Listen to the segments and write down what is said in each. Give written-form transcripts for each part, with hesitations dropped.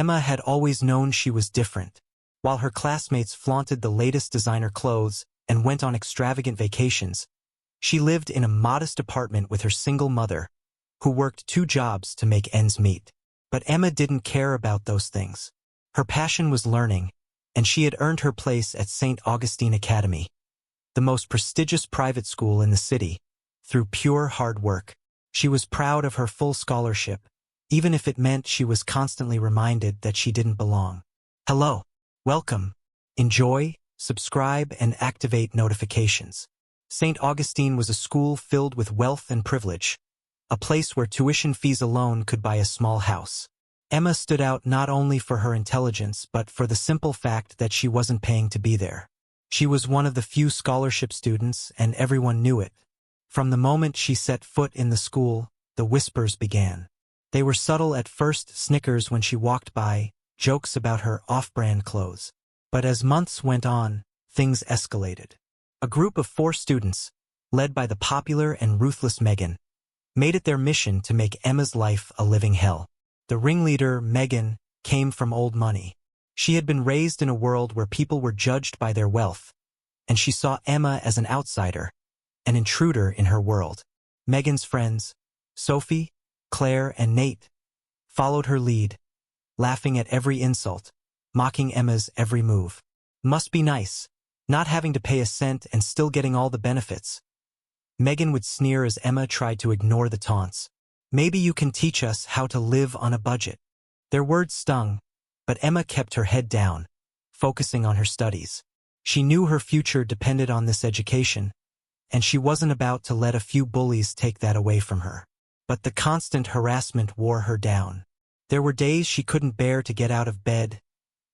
Emma had always known she was different. While her classmates flaunted the latest designer clothes and went on extravagant vacations, she lived in a modest apartment with her single mother, who worked 2 jobs to make ends meet. But Emma didn't care about those things. Her passion was learning, and she had earned her place at St. Augustine Academy, the most prestigious private school in the city, through pure hard work. She was proud of her full scholarship, even if it meant she was constantly reminded that she didn't belong. Hello. Welcome. Enjoy, subscribe, and activate notifications. St. Augustine was a school filled with wealth and privilege, a place where tuition fees alone could buy a small house. Emma stood out not only for her intelligence but for the simple fact that she wasn't paying to be there. She was one of the few scholarship students, and everyone knew it. From the moment she set foot in the school, the whispers began. They were subtle at first: snickers when she walked by, jokes about her off-brand clothes. But as months went on, things escalated. A group of 4 students, led by the popular and ruthless Megan, made it their mission to make Emma's life a living hell. The ringleader, Megan, came from old money. She had been raised in a world where people were judged by their wealth, and she saw Emma as an outsider, an intruder in her world. Megan's friends, Sophie, Claire, and Nate, followed her lead, laughing at every insult, mocking Emma's every move. Must be nice, not having to pay a cent and still getting all the benefits. Megan would sneer as Emma tried to ignore the taunts. Maybe you can teach us how to live on a budget. Their words stung, but Emma kept her head down, focusing on her studies. She knew her future depended on this education, and she wasn't about to let a few bullies take that away from her. But the constant harassment wore her down. There were days she couldn't bear to get out of bed,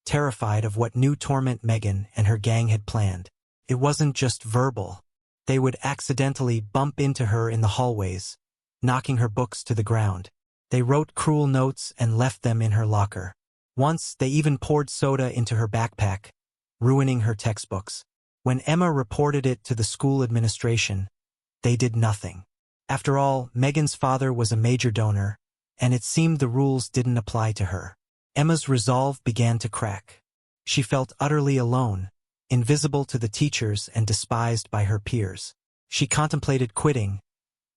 terrified of what new torment Megan and her gang had planned. It wasn't just verbal. They would accidentally bump into her in the hallways, knocking her books to the ground. They wrote cruel notes and left them in her locker. Once, they even poured soda into her backpack, ruining her textbooks. When Emma reported it to the school administration, they did nothing. After all, Megan's father was a major donor, and it seemed the rules didn't apply to her. Emma's resolve began to crack. She felt utterly alone, invisible to the teachers and despised by her peers. She contemplated quitting,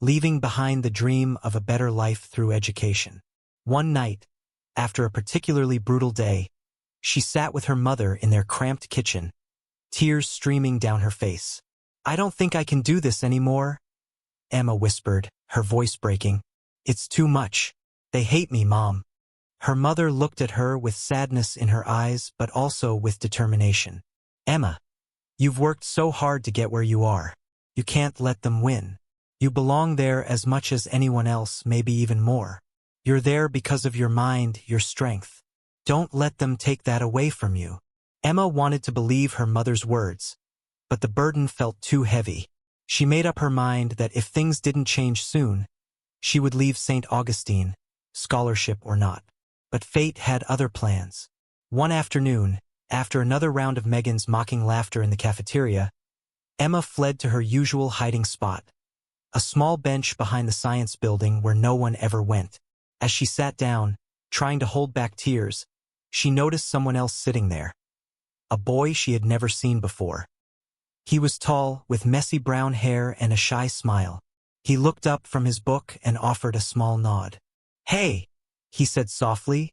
leaving behind the dream of a better life through education. One night, after a particularly brutal day, she sat with her mother in their cramped kitchen, tears streaming down her face. "I don't think I can do this anymore," Emma whispered, her voice breaking. "It's too much. They hate me, Mom." Her mother looked at her with sadness in her eyes, but also with determination. "Emma, you've worked so hard to get where you are. You can't let them win. You belong there as much as anyone else, maybe even more. You're there because of your mind, your strength. Don't let them take that away from you." Emma wanted to believe her mother's words, but the burden felt too heavy. She made up her mind that if things didn't change soon, she would leave St. Augustine, scholarship or not. But fate had other plans. One afternoon, after another round of Megan's mocking laughter in the cafeteria, Emma fled to her usual hiding spot, a small bench behind the science building where no one ever went. As she sat down, trying to hold back tears, she noticed someone else sitting there. A boy she had never seen before. He was tall, with messy brown hair and a shy smile. He looked up from his book and offered a small nod. "Hey," he said softly.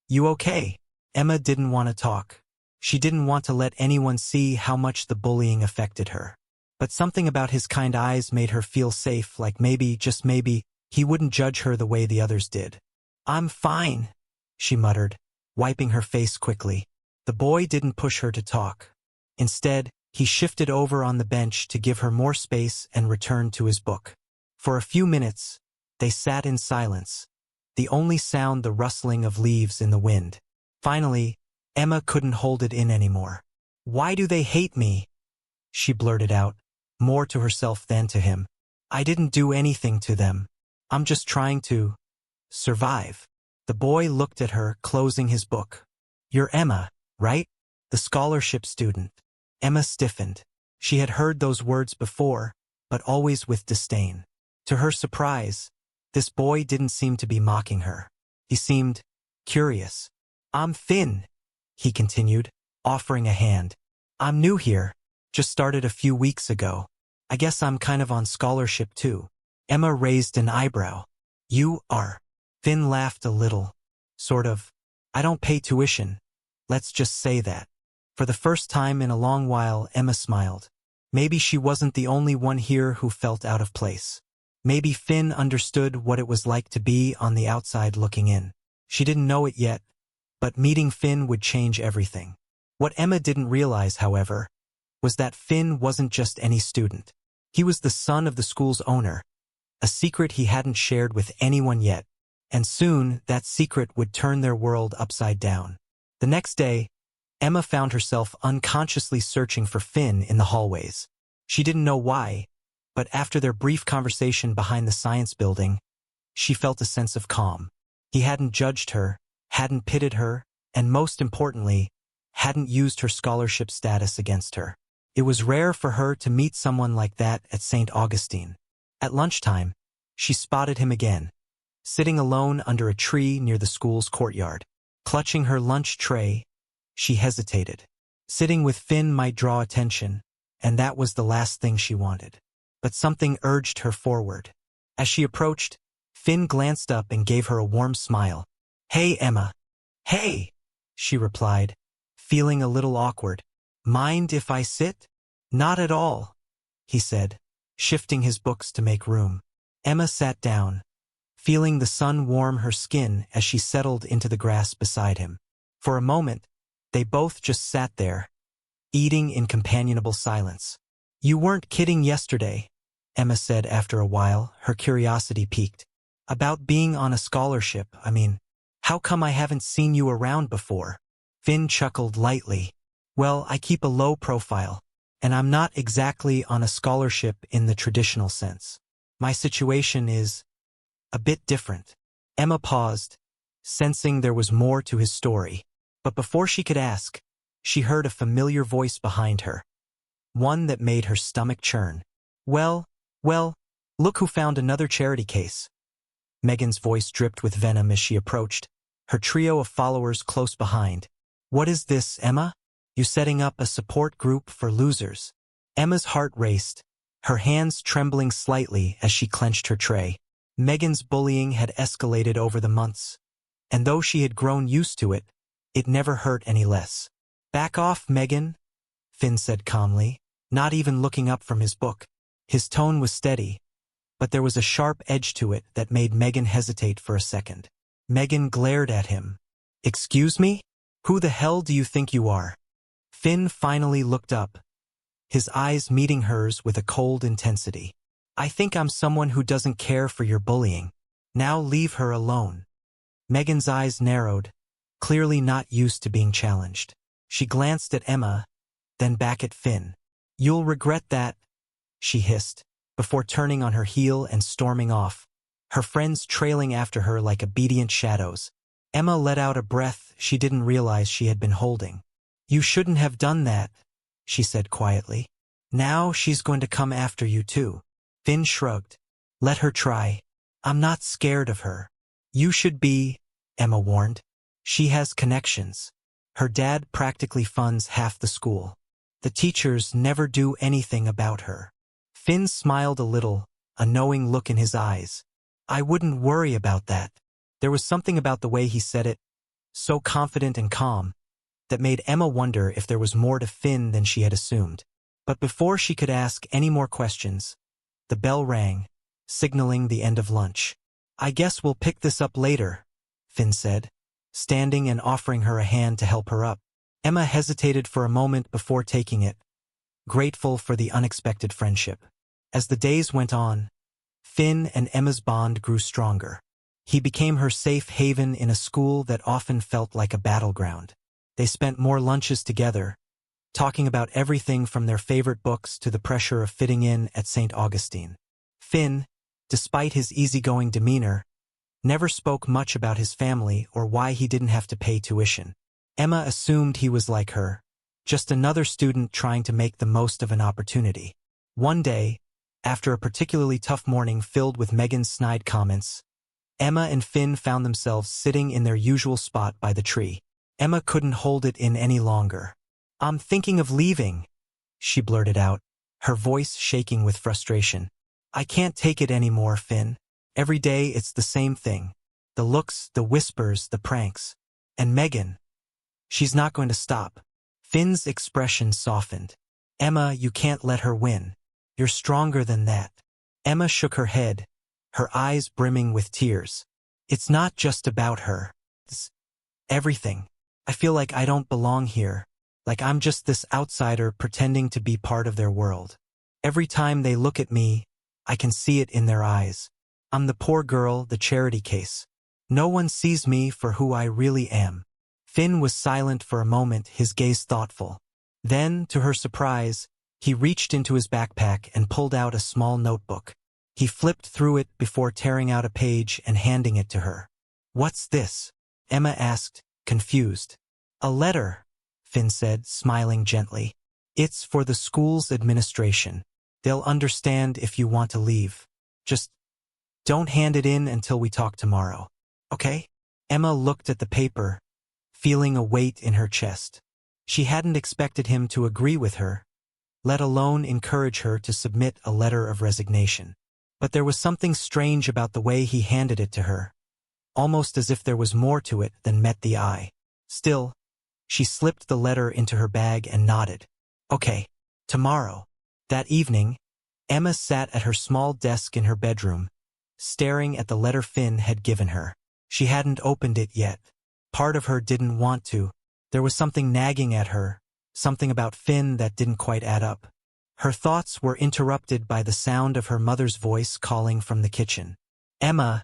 "You okay?" Emma didn't want to talk. She didn't want to let anyone see how much the bullying affected her. But something about his kind eyes made her feel safe, like maybe, just maybe, he wouldn't judge her the way the others did. "I'm fine," she muttered, wiping her face quickly. The boy didn't push her to talk. Instead, he shifted over on the bench to give her more space and returned to his book. For a few minutes, they sat in silence, the only sound the rustling of leaves in the wind. Finally, Emma couldn't hold it in anymore. "Why do they hate me?" she blurted out, more to herself than to him. "I didn't do anything to them. I'm just trying to survive." The boy looked at her, closing his book. "You're Emma, right? The scholarship student." Emma stiffened. She had heard those words before, but always with disdain. To her surprise, this boy didn't seem to be mocking her. He seemed curious. I'm Finn, he continued, offering a hand. I'm new here, just started a few weeks ago. I guess I'm kind of on scholarship too. Emma raised an eyebrow. You are. Finn laughed a little. Sort of. I don't pay tuition. Let's just say that. For the first time in a long while, Emma smiled. Maybe she wasn't the only one here who felt out of place. Maybe Finn understood what it was like to be on the outside looking in. She didn't know it yet, but meeting Finn would change everything. What Emma didn't realize, however, was that Finn wasn't just any student. He was the son of the school's owner, a secret he hadn't shared with anyone yet, and soon that secret would turn their world upside down. The next day, Emma found herself unconsciously searching for Finn in the hallways. She didn't know why, but after their brief conversation behind the science building, she felt a sense of calm. He hadn't judged her, hadn't pitted her, and most importantly, hadn't used her scholarship status against her. It was rare for her to meet someone like that at St. Augustine. At lunchtime, she spotted him again, sitting alone under a tree near the school's courtyard. Clutching her lunch tray, she hesitated. Sitting with Finn might draw attention, and that was the last thing she wanted. But something urged her forward. As she approached, Finn glanced up and gave her a warm smile. "Hey, Emma." "Hey," she replied, feeling a little awkward. "Mind if I sit?" "Not at all," he said, shifting his books to make room. Emma sat down, feeling the sun warm her skin as she settled into the grass beside him. For a moment, they both just sat there, eating in companionable silence. "You weren't kidding yesterday," Emma said after a while, her curiosity piqued. "About being on a scholarship, I mean. How come I haven't seen you around before?" Finn chuckled lightly. "Well, I keep a low profile, and I'm not exactly on a scholarship in the traditional sense. My situation is a bit different." Emma paused, sensing there was more to his story. But before she could ask, she heard a familiar voice behind her, one that made her stomach churn. Well, look who found another charity case." Megan's voice dripped with venom as she approached, her trio of followers close behind. "What is this, Emma? You setting up a support group for losers?" Emma's heart raced, her hands trembling slightly as she clenched her tray. Megan's bullying had escalated over the months, and though she had grown used to it, it never hurt any less. "Back off, Megan," Finn said calmly, not even looking up from his book. His tone was steady, but there was a sharp edge to it that made Megan hesitate for a second. Megan glared at him. "Excuse me? Who the hell do you think you are?" Finn finally looked up, his eyes meeting hers with a cold intensity. "I think I'm someone who doesn't care for your bullying. Now leave her alone." Megan's eyes narrowed, clearly not used to being challenged. She glanced at Emma, then back at Finn. "You'll regret that," she hissed, before turning on her heel and storming off, her friends trailing after her like obedient shadows. Emma let out a breath she didn't realize she had been holding. "You shouldn't have done that," she said quietly. "Now she's going to come after you too." Finn shrugged. "Let her try. I'm not scared of her." "You should be," Emma warned. "She has connections. Her dad practically funds half the school. The teachers never do anything about her." Finn smiled a little, a knowing look in his eyes. "I wouldn't worry about that." There was something about the way he said it, so confident and calm, that made Emma wonder if there was more to Finn than she had assumed. But before she could ask any more questions, the bell rang, signaling the end of lunch. "I guess we'll pick this up later," Finn said, standing and offering her a hand to help her up. Emma hesitated for a moment before taking it, grateful for the unexpected friendship. As the days went on, Finn and Emma's bond grew stronger. He became her safe haven in a school that often felt like a battleground. They spent more lunches together, talking about everything from their favorite books to the pressure of fitting in at St. Augustine. Finn, despite his easygoing demeanor, never spoke much about his family or why he didn't have to pay tuition. Emma assumed he was like her, just another student trying to make the most of an opportunity. One day, after a particularly tough morning filled with Megan's snide comments, Emma and Finn found themselves sitting in their usual spot by the tree. Emma couldn't hold it in any longer. "I'm thinking of leaving," she blurted out, her voice shaking with frustration. "I can't take it anymore, Finn. Every day it's the same thing. The looks, the whispers, the pranks. And Megan, she's not going to stop." Finn's expression softened. "Emma, you can't let her win. You're stronger than that." Emma shook her head, her eyes brimming with tears. "It's not just about her. It's everything. I feel like I don't belong here, like I'm just this outsider pretending to be part of their world. Every time they look at me, I can see it in their eyes. I'm the poor girl, the charity case. No one sees me for who I really am." Finn was silent for a moment, his gaze thoughtful. Then, to her surprise, he reached into his backpack and pulled out a small notebook. He flipped through it before tearing out a page and handing it to her. "What's this?" Emma asked, confused. "A letter," Finn said, smiling gently. "It's for the school's administration. They'll understand if you want to leave. Just don't hand it in until we talk tomorrow. Okay?" Emma looked at the paper, feeling a weight in her chest. She hadn't expected him to agree with her, let alone encourage her to submit a letter of resignation. But there was something strange about the way he handed it to her, almost as if there was more to it than met the eye. Still, she slipped the letter into her bag and nodded. "Okay, tomorrow." That evening, Emma sat at her small desk in her bedroom, staring at the letter Finn had given her. She hadn't opened it yet. Part of her didn't want to. There was something nagging at her, something about Finn that didn't quite add up. Her thoughts were interrupted by the sound of her mother's voice calling from the kitchen. "Emma,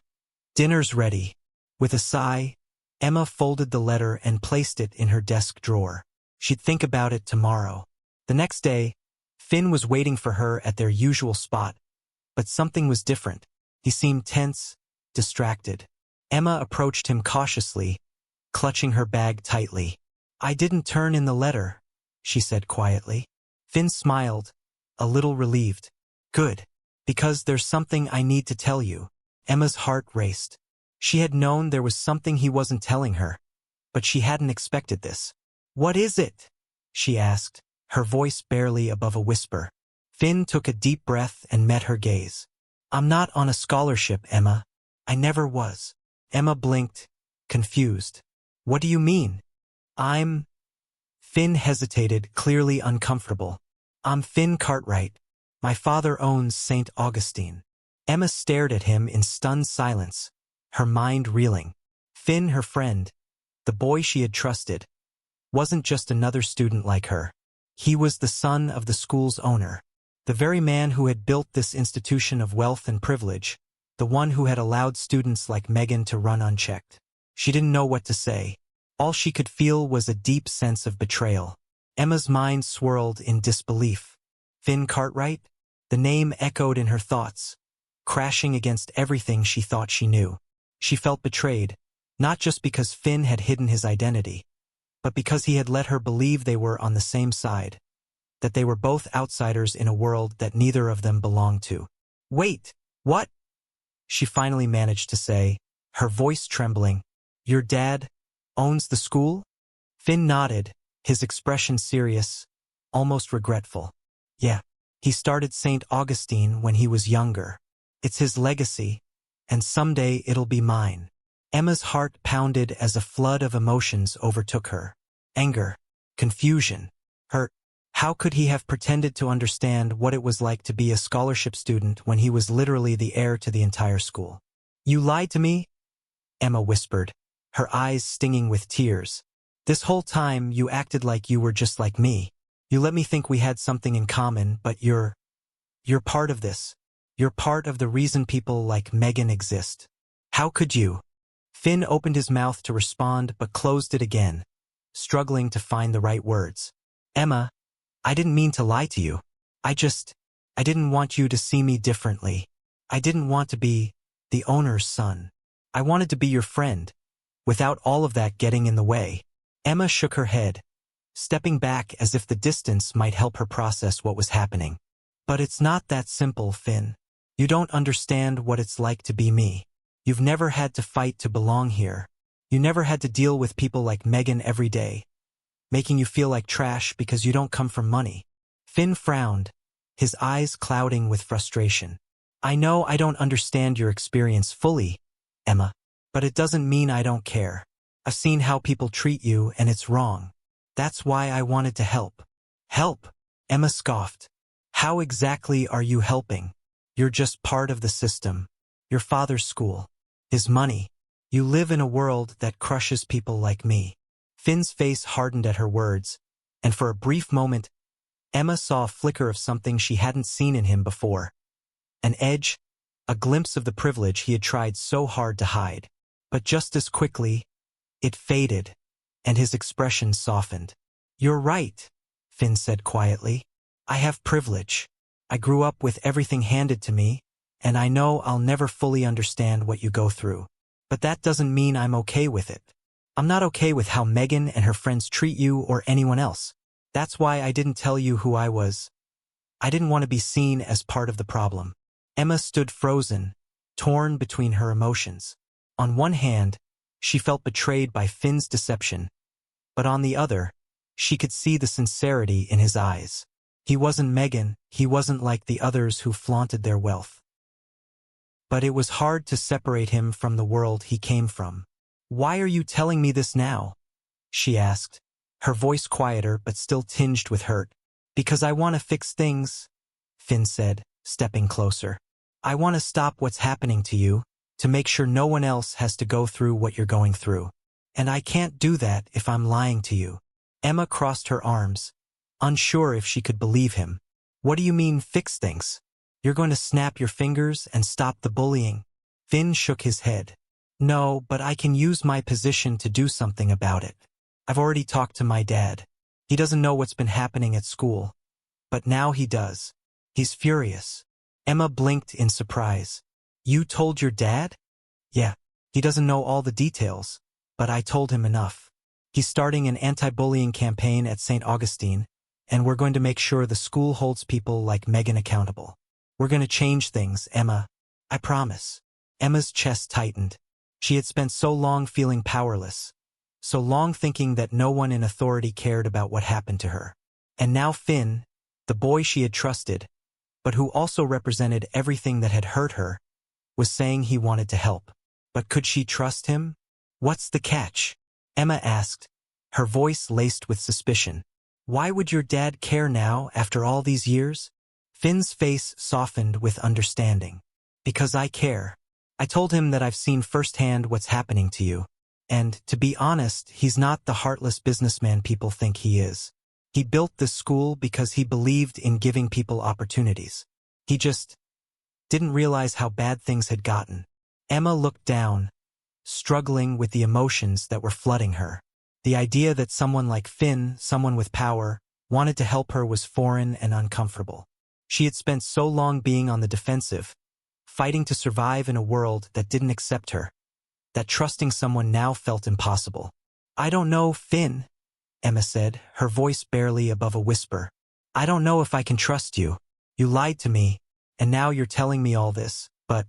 dinner's ready." With a sigh, Emma folded the letter and placed it in her desk drawer. She'd think about it tomorrow. The next day, Finn was waiting for her at their usual spot, but something was different. He seemed tense, distracted. Emma approached him cautiously, clutching her bag tightly. "I didn't turn in the letter," she said quietly. Finn smiled, a little relieved. "Good, because there's something I need to tell you." Emma's heart raced. She had known there was something he wasn't telling her, but she hadn't expected this. "What is it?" she asked, her voice barely above a whisper. Finn took a deep breath and met her gaze. "I'm not on a scholarship, Emma. I never was." Emma blinked, confused. "What do you mean?" Finn hesitated, clearly uncomfortable. "I'm Finn Cartwright. My father owns St. Augustine." Emma stared at him in stunned silence, her mind reeling. Finn, her friend, the boy she had trusted, wasn't just another student like her. He was the son of the school's owner, the very man who had built this institution of wealth and privilege, the one who had allowed students like Megan to run unchecked. She didn't know what to say. All she could feel was a deep sense of betrayal. Emma's mind swirled in disbelief. Finn Cartwright? The name echoed in her thoughts, crashing against everything she thought she knew. She felt betrayed, not just because Finn had hidden his identity, but because he had let her believe they were on the same side, that they were both outsiders in a world that neither of them belonged to. "Wait, what?" she finally managed to say, her voice trembling. "Your dad owns the school?" Finn nodded, his expression serious, almost regretful. "Yeah, he started St. Augustine when he was younger. It's his legacy, and someday it'll be mine." Emma's heart pounded as a flood of emotions overtook her. Anger, confusion, hurt. How could he have pretended to understand what it was like to be a scholarship student when he was literally the heir to the entire school? "You lied to me?" Emma whispered, her eyes stinging with tears. "This whole time you acted like you were just like me. You let me think we had something in common, but you're part of this. You're part of the reason people like Megan exist. How could you?" Finn opened his mouth to respond but closed it again, struggling to find the right words. "Emma, I didn't mean to lie to you. I didn't want you to see me differently. I didn't want to be the owner's son. I wanted to be your friend, without all of that getting in the way." Emma shook her head, stepping back as if the distance might help her process what was happening. "But it's not that simple, Finn. You don't understand what it's like to be me. You've never had to fight to belong here. You never had to deal with people like Megan every day, making you feel like trash because you don't come from money. Finn frowned, his eyes clouding with frustration. I know I don't understand your experience fully, Emma, but it doesn't mean I don't care. I've seen how people treat you and it's wrong. That's why I wanted to help. Help? Emma scoffed. How exactly are you helping? You're just part of the system. Your father's school. His money. You live in a world that crushes people like me. Finn's face hardened at her words, and for a brief moment, Emma saw a flicker of something she hadn't seen in him before. An edge, a glimpse of the privilege he had tried so hard to hide. But just as quickly, it faded, and his expression softened. You're right, Finn said quietly. I have privilege. I grew up with everything handed to me, and I know I'll never fully understand what you go through. But that doesn't mean I'm okay with it. I'm not okay with how Megan and her friends treat you or anyone else. That's why I didn't tell you who I was. I didn't want to be seen as part of the problem. Emma stood frozen, torn between her emotions. On one hand, she felt betrayed by Finn's deception, but on the other, she could see the sincerity in his eyes. He wasn't Megan, he wasn't like the others who flaunted their wealth. But it was hard to separate him from the world he came from. Why are you telling me this now? She asked, her voice quieter but still tinged with hurt. Because I want to fix things, Finn said, stepping closer. I want to stop what's happening to you, to make sure no one else has to go through what you're going through. And I can't do that if I'm lying to you. Emma crossed her arms, unsure if she could believe him. What do you mean fix things? You're going to snap your fingers and stop the bullying? Finn shook his head. No, but I can use my position to do something about it. I've already talked to my dad. He doesn't know what's been happening at school. But now he does. He's furious. Emma blinked in surprise. You told your dad? Yeah. He doesn't know all the details, but I told him enough. He's starting an anti-bullying campaign at St. Augustine, and we're going to make sure the school holds people like Megan accountable. We're going to change things, Emma. I promise. Emma's chest tightened. She had spent so long feeling powerless, so long thinking that no one in authority cared about what happened to her. And now Finn, the boy she had trusted, but who also represented everything that had hurt her, was saying he wanted to help. But could she trust him? What's the catch? Emma asked, her voice laced with suspicion. Why would your dad care now after all these years? Finn's face softened with understanding. Because I care. I told him that I've seen firsthand what's happening to you. And, to be honest, he's not the heartless businessman people think he is. He built this school because he believed in giving people opportunities. He just didn't realize how bad things had gotten. Emma looked down, struggling with the emotions that were flooding her. The idea that someone like Finn, someone with power, wanted to help her was foreign and uncomfortable. She had spent so long being on the defensive, fighting to survive in a world that didn't accept her, that trusting someone now felt impossible. I don't know, Finn, Emma said, her voice barely above a whisper. I don't know if I can trust you. You lied to me, and now you're telling me all this, but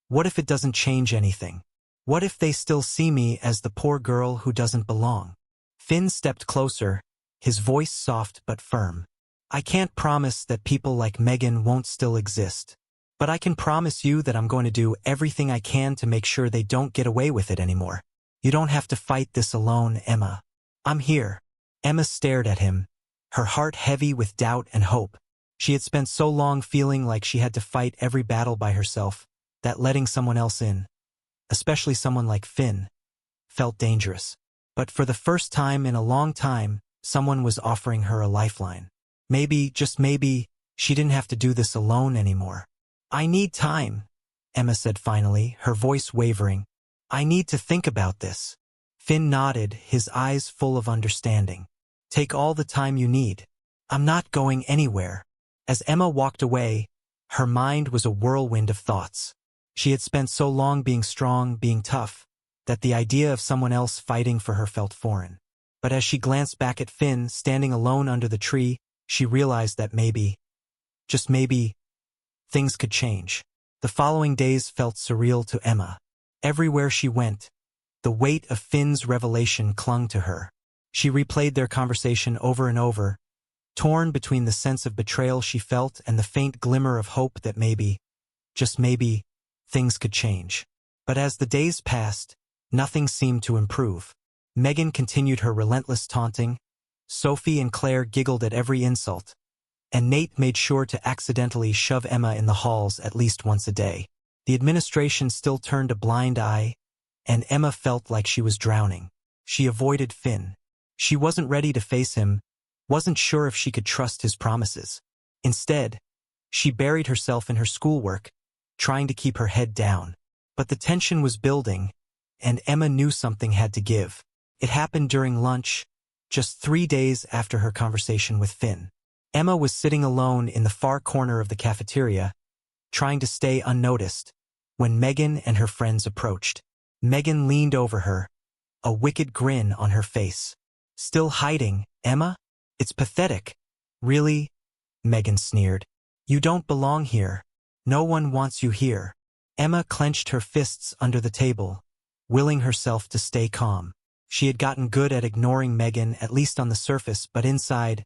what if it doesn't change anything? What if they still see me as the poor girl who doesn't belong? Finn stepped closer, his voice soft but firm. I can't promise that people like Megan won't still exist. But I can promise you that I'm going to do everything I can to make sure they don't get away with it anymore. You don't have to fight this alone, Emma. I'm here. Emma stared at him, her heart heavy with doubt and hope. She had spent so long feeling like she had to fight every battle by herself, that letting someone else in, especially someone like Finn, felt dangerous. But for the first time in a long time, someone was offering her a lifeline. Maybe, just maybe, she didn't have to do this alone anymore. I need time, Emma said finally, her voice wavering. I need to think about this. Finn nodded, his eyes full of understanding. Take all the time you need. I'm not going anywhere. As Emma walked away, her mind was a whirlwind of thoughts. She had spent so long being strong, being tough, that the idea of someone else fighting for her felt foreign. But as she glanced back at Finn, standing alone under the tree, she realized that maybe, just maybe, things could change. The following days felt surreal to Emma. Everywhere she went, The weight of Finn's revelation clung to her. She replayed their conversation over and over, torn between the sense of betrayal she felt and the faint glimmer of hope that maybe, just maybe, things could change. But as the days passed, nothing seemed to improve. Megan continued her relentless taunting, Sophie and Claire giggled at every insult, and Nate made sure to accidentally shove Emma in the halls at least once a day. The administration still turned a blind eye, and Emma felt like she was drowning. She avoided Finn. She wasn't ready to face him, wasn't sure if she could trust his promises. Instead, she buried herself in her schoolwork, trying to keep her head down. But the tension was building, and Emma knew something had to give. It happened during lunch, just 3 days after her conversation with Finn. Emma was sitting alone in the far corner of the cafeteria, trying to stay unnoticed, when Megan and her friends approached. Megan leaned over her, a wicked grin on her face. "Still hiding, Emma? It's pathetic." "Really?" Megan sneered. "You don't belong here. No one wants you here." Emma clenched her fists under the table, willing herself to stay calm. She had gotten good at ignoring Megan, at least on the surface, but inside,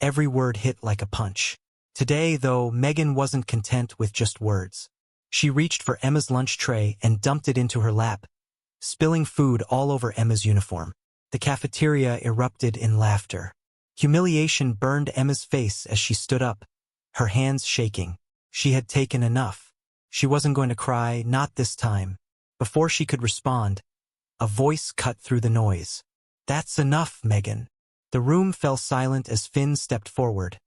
every word hit like a punch. Today, though, Megan wasn't content with just words. She reached for Emma's lunch tray and dumped it into her lap, spilling food all over Emma's uniform. The cafeteria erupted in laughter. Humiliation burned Emma's face as she stood up, her hands shaking. She had taken enough. She wasn't going to cry, not this time. Before she could respond, a voice cut through the noise. "That's enough, Megan." The room fell silent as Finn stepped forward,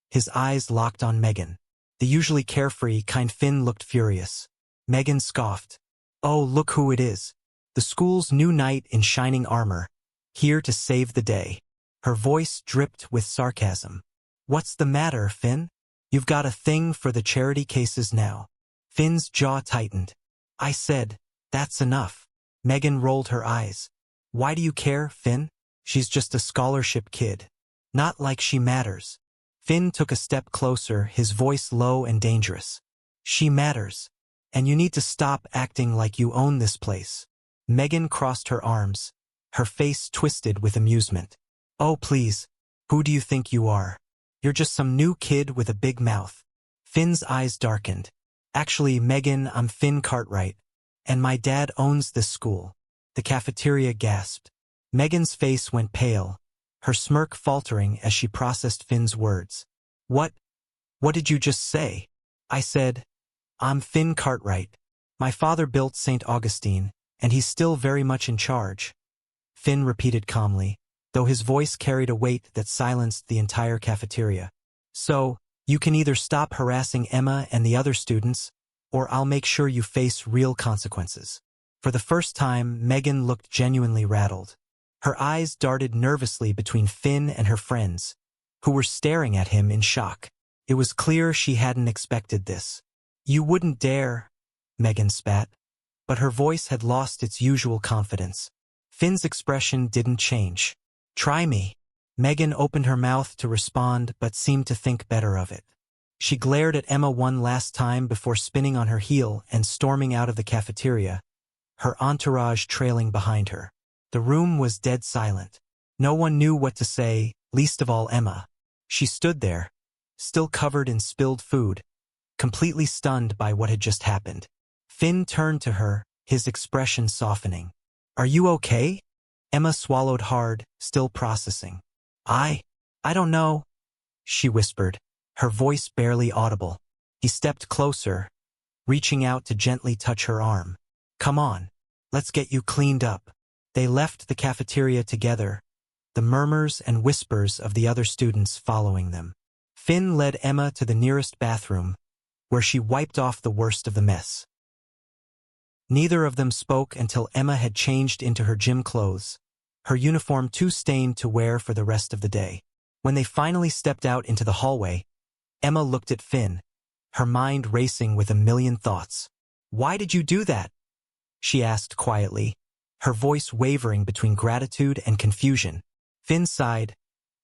his eyes locked on Megan. The usually carefree, kind Finn looked furious. Megan scoffed. "Oh, look who it is. The school's new knight in shining armor, here to save the day." Her voice dripped with sarcasm. "What's the matter, Finn? You've got a thing for the charity cases now." Finn's jaw tightened. "I said, that's enough." Megan rolled her eyes. "Why do you care, Finn? She's just a scholarship kid. Not like she matters." Finn took a step closer, his voice low and dangerous. "She matters, and you need to stop acting like you own this place." Megan crossed her arms, her face twisted with amusement. "Oh, please, who do you think you are? You're just some new kid with a big mouth." Finn's eyes darkened. "Actually, Megan, I'm Finn Cartwright, and my dad owns this school." The cafeteria gasped. Megan's face went pale, her smirk faltering as she processed Finn's words. What did you just say?" "I said, I'm Finn Cartwright. My father built St. Augustine, and he's still very much in charge." Finn repeated calmly, though his voice carried a weight that silenced the entire cafeteria. "So, you can either stop harassing Emma and the other students, or I'll make sure you face real consequences." For the first time, Megan looked genuinely rattled. Her eyes darted nervously between Finn and her friends, who were staring at him in shock. It was clear she hadn't expected this. "You wouldn't dare," Megan spat, but her voice had lost its usual confidence. Finn's expression didn't change. "Try me." Megan opened her mouth to respond but seemed to think better of it. She glared at Emma one last time before spinning on her heel and storming out of the cafeteria, her entourage trailing behind her. The room was dead silent. No one knew what to say, least of all Emma. She stood there, still covered in spilled food, completely stunned by what had just happened. Finn turned to her, his expression softening. "Are you okay?" Emma swallowed hard, still processing. I don't know," she whispered, her voice barely audible. He stepped closer, reaching out to gently touch her arm. "Come on, let's get you cleaned up." They left the cafeteria together, the murmurs and whispers of the other students following them. Finn led Emma to the nearest bathroom, where she wiped off the worst of the mess. Neither of them spoke until Emma had changed into her gym clothes, her uniform too stained to wear for the rest of the day. When they finally stepped out into the hallway, Emma looked at Finn, her mind racing with a million thoughts. "Why did you do that?" she asked quietly, her voice wavering between gratitude and confusion. Finn sighed,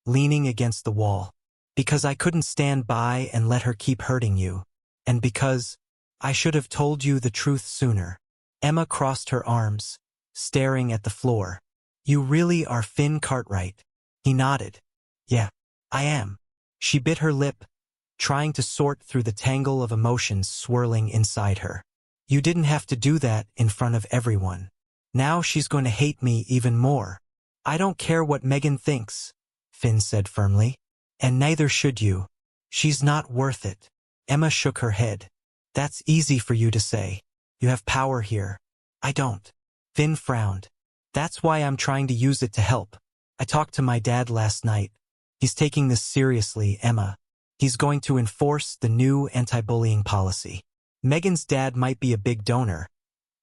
leaning against the wall. "Because I couldn't stand by and let her keep hurting you. And because I should have told you the truth sooner." Emma crossed her arms, staring at the floor. You really are Finn Cartwright. He nodded. Yeah, I am. She bit her lip, trying to sort through the tangle of emotions swirling inside her. You didn't have to do that in front of everyone. Now she's going to hate me even more. I don't care what Megan thinks, Finn said firmly. And neither should you. She's not worth it. Emma shook her head. That's easy for you to say. You have power here. I don't. Finn frowned. That's why I'm trying to use it to help. I talked to my dad last night. He's taking this seriously, Emma. He's going to enforce the new anti-bullying policy. Megan's dad might be a big donor,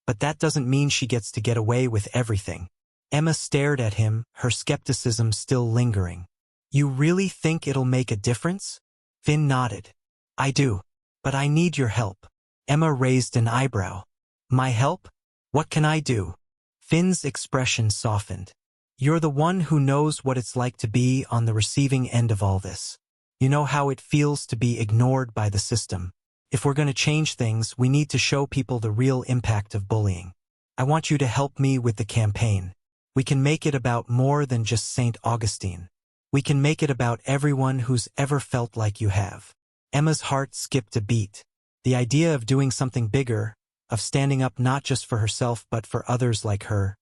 but that doesn't mean she gets to get away with everything. Emma stared at him, her skepticism still lingering. You really think it'll make a difference? Finn nodded. I do, but I need your help. Emma raised an eyebrow. My help? What can I do? Finn's expression softened. You're the one who knows what it's like to be on the receiving end of all this. You know how it feels to be ignored by the system. If we're going to change things, we need to show people the real impact of bullying. I want you to help me with the campaign. We can make it about more than just St. Augustine. We can make it about everyone who's ever felt like you have. Emma's heart skipped a beat. The idea of doing something bigger, of standing up not just for herself but for others like her,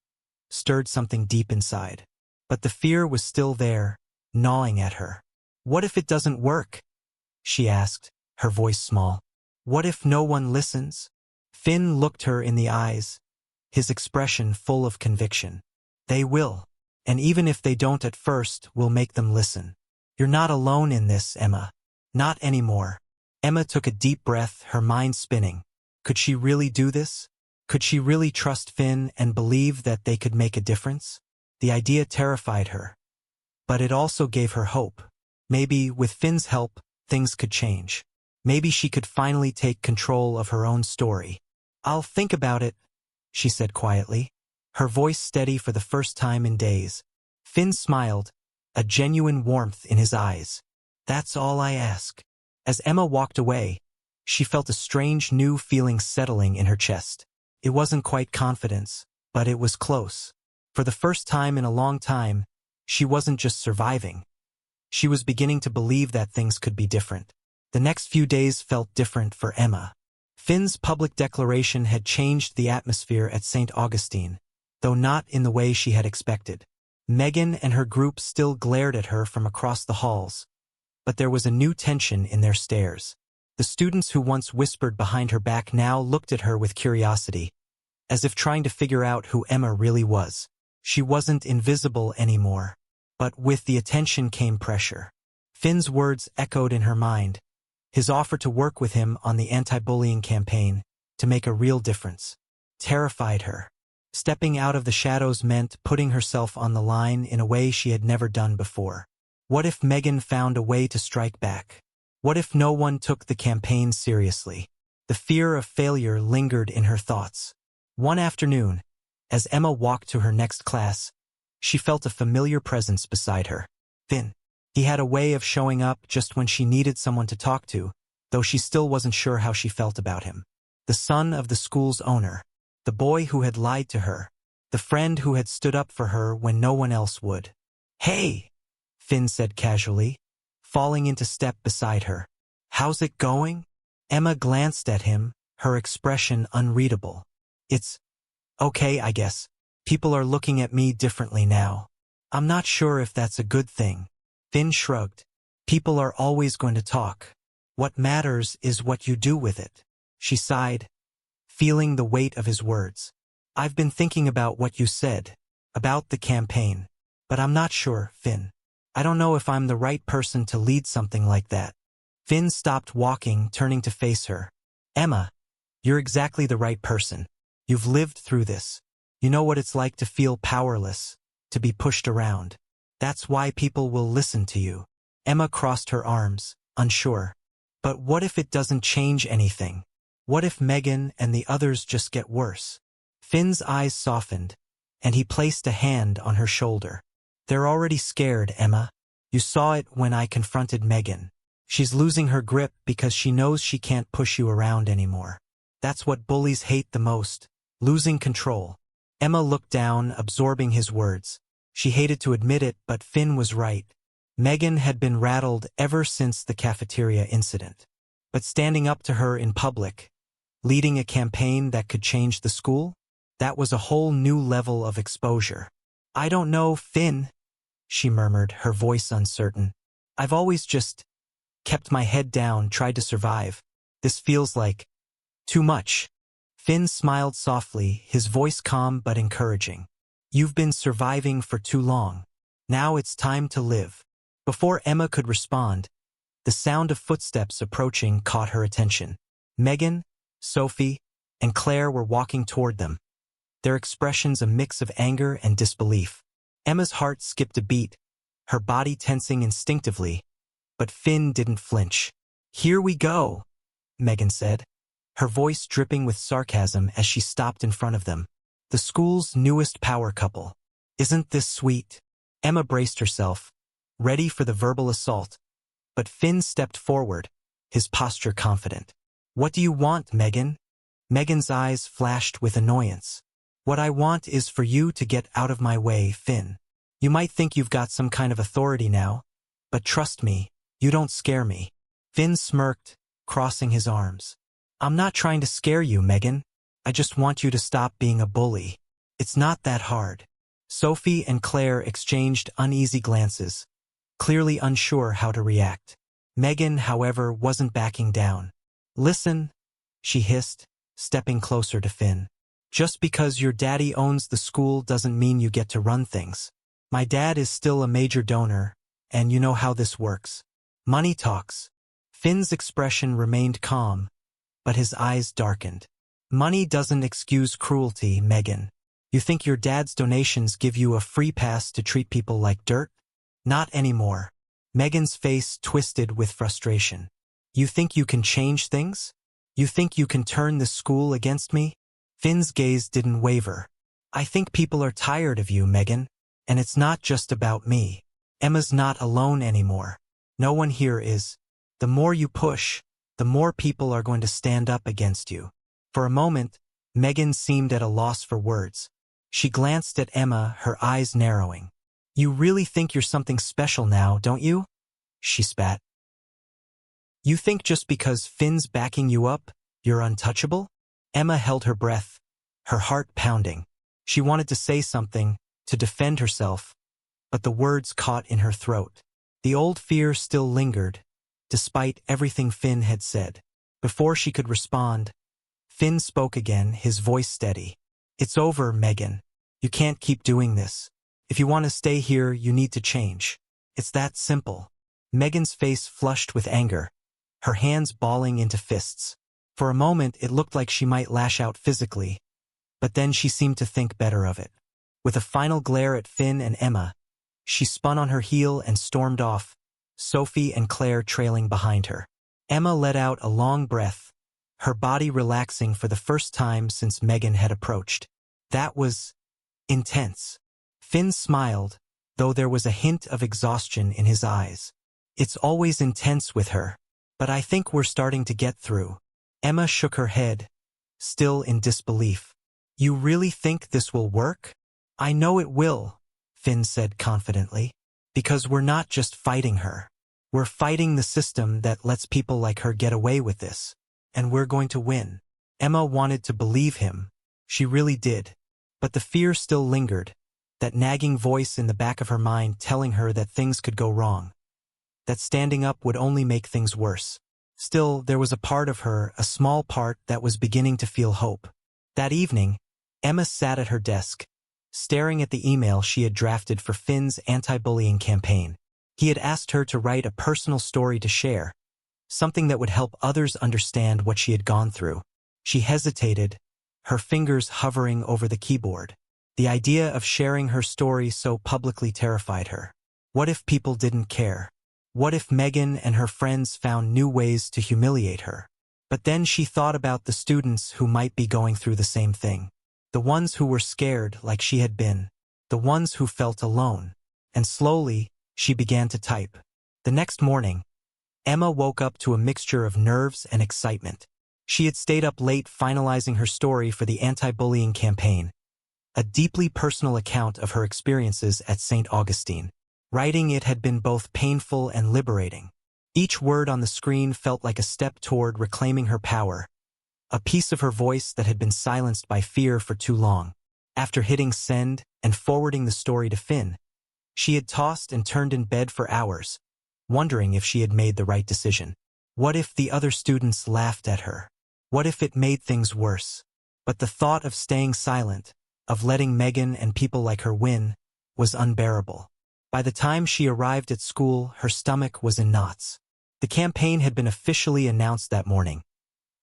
stirred something deep inside. But the fear was still there, gnawing at her. What if it doesn't work? She asked, her voice small. What if no one listens? Finn looked her in the eyes, his expression full of conviction. They will. And even if they don't at first, we'll make them listen. You're not alone in this, Emma. Not anymore. Emma took a deep breath, her mind spinning. Could she really do this? Could she really trust Finn and believe that they could make a difference? The idea terrified her. But it also gave her hope. Maybe, with Finn's help, things could change. Maybe she could finally take control of her own story. I'll think about it, she said quietly, her voice steady for the first time in days. Finn smiled, a genuine warmth in his eyes. That's all I ask. As Emma walked away, she felt a strange new feeling settling in her chest. It wasn't quite confidence, but it was close. For the first time in a long time, she wasn't just surviving. She was beginning to believe that things could be different. The next few days felt different for Emma. Finn's public declaration had changed the atmosphere at St. Augustine, though not in the way she had expected. Megan and her group still glared at her from across the halls, but there was a new tension in their stares. The students who once whispered behind her back now looked at her with curiosity, as if trying to figure out who Emma really was. She wasn't invisible anymore, but with the attention came pressure. Finn's words echoed in her mind, his offer to work with him on the anti-bullying campaign, to make a real difference, terrified her. Stepping out of the shadows meant putting herself on the line in a way she had never done before. What if Megan found a way to strike back? What if no one took the campaign seriously? The fear of failure lingered in her thoughts. One afternoon, as Emma walked to her next class, she felt a familiar presence beside her. Finn. He had a way of showing up just when she needed someone to talk to, though she still wasn't sure how she felt about him. The son of the school's owner. The boy who had lied to her. The friend who had stood up for her when no one else would. Hey, Finn said casually, falling into step beside her. How's it going? Emma glanced at him, her expression unreadable. It's okay, I guess. People are looking at me differently now. I'm not sure if that's a good thing. Finn shrugged. People are always going to talk. What matters is what you do with it. She sighed, feeling the weight of his words. I've been thinking about what you said, about the campaign. But I'm not sure, Finn. I don't know if I'm the right person to lead something like that. Finn stopped walking, turning to face her. Emma, you're exactly the right person. You've lived through this. You know what it's like to feel powerless, to be pushed around. That's why people will listen to you. Emma crossed her arms, unsure. But what if it doesn't change anything? What if Megan and the others just get worse? Finn's eyes softened, and he placed a hand on her shoulder. They're already scared, Emma. You saw it when I confronted Megan. She's losing her grip because she knows she can't push you around anymore. That's what bullies hate the most, losing control. Emma looked down, absorbing his words. She hated to admit it, but Finn was right. Megan had been rattled ever since the cafeteria incident. But standing up to her in public, leading a campaign that could change the school, that was a whole new level of exposure. "I don't know, Finn," she murmured, her voice uncertain. "I've always just kept my head down, tried to survive. This feels like too much." Finn smiled softly, his voice calm but encouraging. "You've been surviving for too long. Now it's time to live." Before Emma could respond, the sound of footsteps approaching caught her attention. Megan, Sophie, and Claire were walking toward them, their expressions a mix of anger and disbelief. Emma's heart skipped a beat, her body tensing instinctively, but Finn didn't flinch. "Here we go," Megan said, her voice dripping with sarcasm as she stopped in front of them. "The school's newest power couple. Isn't this sweet?" Emma braced herself, ready for the verbal assault, but Finn stepped forward, his posture confident. "What do you want, Megan?" Megan's eyes flashed with annoyance. "What I want is for you to get out of my way, Finn. You might think you've got some kind of authority now, but trust me, you don't scare me." Finn smirked, crossing his arms. "I'm not trying to scare you, Megan. I just want you to stop being a bully. It's not that hard." Sophie and Claire exchanged uneasy glances, clearly unsure how to react. Megan, however, wasn't backing down. "Listen," she hissed, stepping closer to Finn. "Just because your daddy owns the school doesn't mean you get to run things. My dad is still a major donor, and you know how this works. Money talks." Finn's expression remained calm, but his eyes darkened. "Money doesn't excuse cruelty, Megan. You think your dad's donations give you a free pass to treat people like dirt? Not anymore." Megan's face twisted with frustration. "You think you can change things? You think you can turn the school against me?" Finn's gaze didn't waver. "I think people are tired of you, Megan, and it's not just about me. Emma's not alone anymore. No one here is. The more you push, the more people are going to stand up against you." For a moment, Megan seemed at a loss for words. She glanced at Emma, her eyes narrowing. "You really think you're something special now, don't you?" she spat. "You think just because Finn's backing you up, you're untouchable?" Emma held her breath, her heart pounding. She wanted to say something, to defend herself, but the words caught in her throat. The old fear still lingered, despite everything Finn had said. Before she could respond, Finn spoke again, his voice steady. "It's over, Megan. You can't keep doing this. If you want to stay here, you need to change. It's that simple." Megan's face flushed with anger, her hands balling into fists. For a moment, it looked like she might lash out physically, but then she seemed to think better of it. With a final glare at Finn and Emma, she spun on her heel and stormed off, Sophie and Claire trailing behind her. Emma let out a long breath, her body relaxing for the first time since Megan had approached. That was intense. Finn smiled, though there was a hint of exhaustion in his eyes. "It's always intense with her, but I think we're starting to get through." Emma shook her head, still in disbelief. "You really think this will work?" "I know it will," Finn said confidently, "because we're not just fighting her. We're fighting the system that lets people like her get away with this, and we're going to win." Emma wanted to believe him. She really did. But the fear still lingered, that nagging voice in the back of her mind telling her that things could go wrong, that standing up would only make things worse. Still, there was a part of her, a small part, that was beginning to feel hope. That evening, Emma sat at her desk, staring at the email she had drafted for Finn's anti-bullying campaign. He had asked her to write a personal story to share, something that would help others understand what she had gone through. She hesitated, her fingers hovering over the keyboard. The idea of sharing her story so publicly terrified her. What if people didn't care? What if Megan and her friends found new ways to humiliate her? But then she thought about the students who might be going through the same thing. The ones who were scared like she had been. The ones who felt alone. And slowly, she began to type. The next morning, Emma woke up to a mixture of nerves and excitement. She had stayed up late finalizing her story for the anti-bullying campaign, a deeply personal account of her experiences at St. Augustine. Writing it had been both painful and liberating. Each word on the screen felt like a step toward reclaiming her power, a piece of her voice that had been silenced by fear for too long. After hitting send and forwarding the story to Finn, she had tossed and turned in bed for hours, wondering if she had made the right decision. What if the other students laughed at her? What if it made things worse? But the thought of staying silent, of letting Megan and people like her win, was unbearable. By the time she arrived at school, her stomach was in knots. The campaign had been officially announced that morning.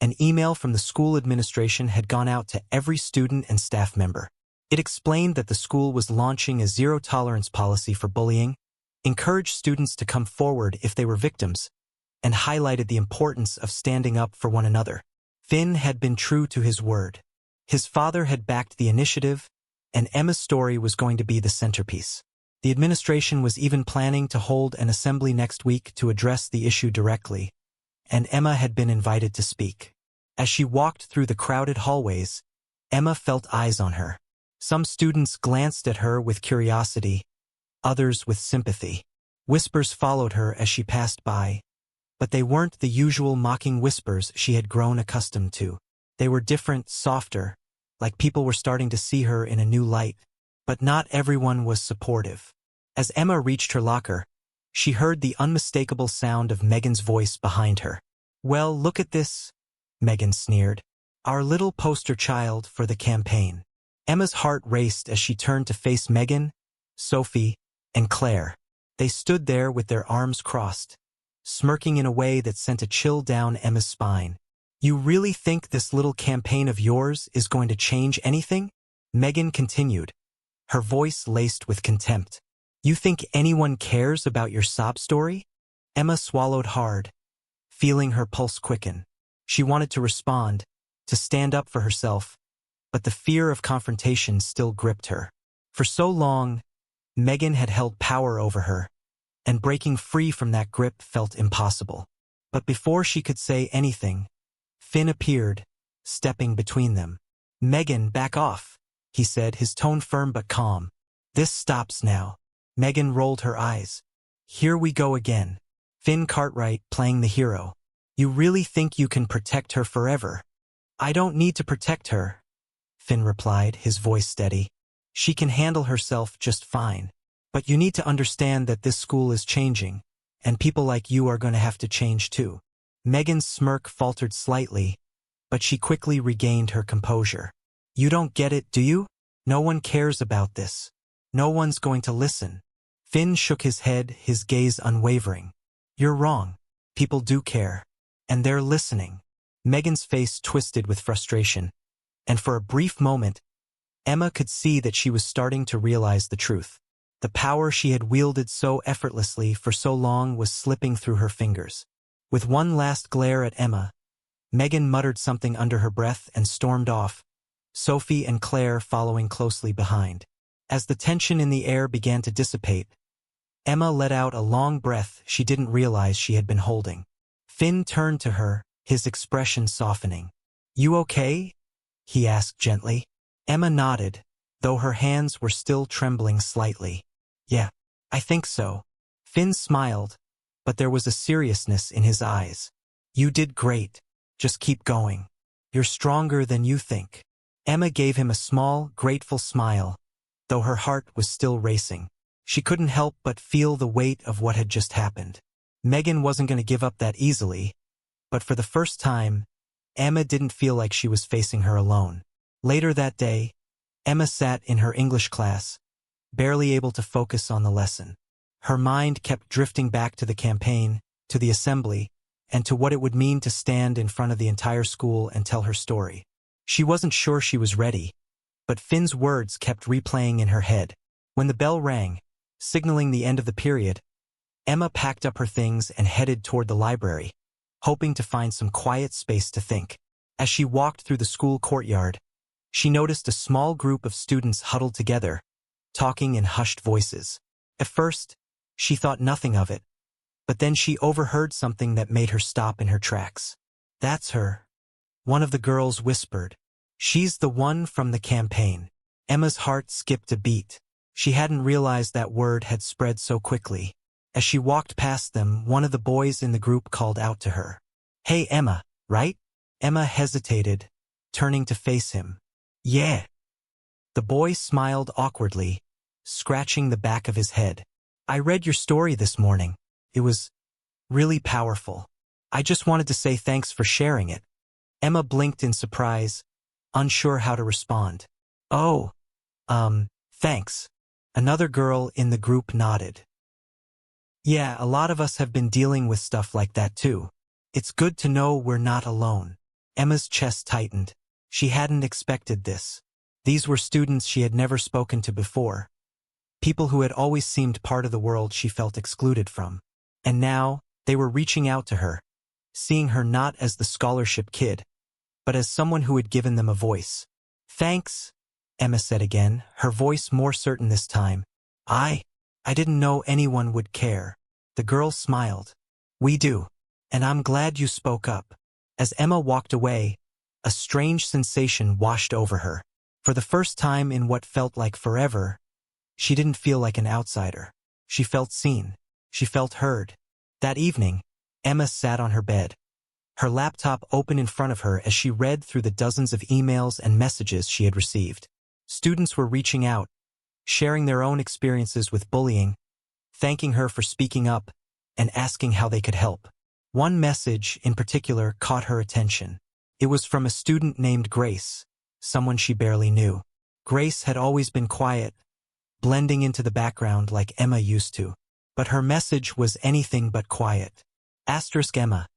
An email from the school administration had gone out to every student and staff member. It explained that the school was launching a zero-tolerance policy for bullying, encouraged students to come forward if they were victims, and highlighted the importance of standing up for one another. Finn had been true to his word. His father had backed the initiative, and Emma's story was going to be the centerpiece. The administration was even planning to hold an assembly next week to address the issue directly, and Emma had been invited to speak. As she walked through the crowded hallways, Emma felt eyes on her. Some students glanced at her with curiosity, others with sympathy. Whispers followed her as she passed by, but they weren't the usual mocking whispers she had grown accustomed to. They were different, softer, like people were starting to see her in a new light. But not everyone was supportive. As Emma reached her locker, she heard the unmistakable sound of Megan's voice behind her. "Well, look at this," Megan sneered. "Our little poster child for the campaign." Emma's heart raced as she turned to face Megan, Sophie, and Claire. They stood there with their arms crossed, smirking in a way that sent a chill down Emma's spine. "You really think this little campaign of yours is going to change anything?" Megan continued, her voice laced with contempt. "You think anyone cares about your sob story?" Emma swallowed hard, feeling her pulse quicken. She wanted to respond, to stand up for herself, but the fear of confrontation still gripped her. For so long, Megan had held power over her, and breaking free from that grip felt impossible. But before she could say anything, Finn appeared, stepping between them. "Megan, back off," he said, his tone firm but calm. "This stops now." Megan rolled her eyes. "Here we go again." Finn Cartwright playing the hero. "You really think you can protect her forever?" "I don't need to protect her," Finn replied, his voice steady. "She can handle herself just fine. But you need to understand that this school is changing, and people like you are going to have to change too." Megan's smirk faltered slightly, but she quickly regained her composure. "You don't get it, do you? No one cares about this. No one's going to listen." Finn shook his head, his gaze unwavering. "You're wrong. People do care. And they're listening." Megan's face twisted with frustration, and for a brief moment, Emma could see that she was starting to realize the truth. The power she had wielded so effortlessly for so long was slipping through her fingers. With one last glare at Emma, Megan muttered something under her breath and stormed off, Sophie and Claire following closely behind. As the tension in the air began to dissipate, Emma let out a long breath she didn't realize she had been holding. Finn turned to her, his expression softening. "You okay?" he asked gently. Emma nodded, though her hands were still trembling slightly. "Yeah, I think so." Finn smiled, but there was a seriousness in his eyes. "You did great. Just keep going. You're stronger than you think." Emma gave him a small, grateful smile, though her heart was still racing. She couldn't help but feel the weight of what had just happened. Megan wasn't going to give up that easily, but for the first time, Emma didn't feel like she was facing her alone. Later that day, Emma sat in her English class, barely able to focus on the lesson. Her mind kept drifting back to the campaign, to the assembly, and to what it would mean to stand in front of the entire school and tell her story. She wasn't sure she was ready, but Finn's words kept replaying in her head. When the bell rang, signaling the end of the period, Emma packed up her things and headed toward the library, hoping to find some quiet space to think. As she walked through the school courtyard, she noticed a small group of students huddled together, talking in hushed voices. At first, she thought nothing of it, but then she overheard something that made her stop in her tracks. "That's her," one of the girls whispered. "She's the one from the campaign." Emma's heart skipped a beat. She hadn't realized that word had spread so quickly. As she walked past them, one of the boys in the group called out to her. "Hey Emma, right?" Emma hesitated, turning to face him. "Yeah." The boy smiled awkwardly, scratching the back of his head. "I read your story this morning. It was really powerful. I just wanted to say thanks for sharing it." Emma blinked in surprise, unsure how to respond. "Oh, thanks." Another girl in the group nodded. "Yeah, a lot of us have been dealing with stuff like that too. It's good to know we're not alone." Emma's chest tightened. She hadn't expected this. These were students she had never spoken to before. People who had always seemed part of the world she felt excluded from. And now, they were reaching out to her, seeing her not as the scholarship kid, but as someone who had given them a voice. "Thanks," Emma said again, her voice more certain this time. I didn't know anyone would care." The girl smiled. "We do. And I'm glad you spoke up." As Emma walked away, a strange sensation washed over her. For the first time in what felt like forever, she didn't feel like an outsider. She felt seen. She felt heard. That evening, Emma sat on her bed, her laptop open in front of her as she read through the dozens of emails and messages she had received. Students were reaching out, sharing their own experiences with bullying, thanking her for speaking up, and asking how they could help. One message, in particular, caught her attention. It was from a student named Grace, someone she barely knew. Grace had always been quiet, blending into the background like Emma used to. But her message was anything but quiet. Emma,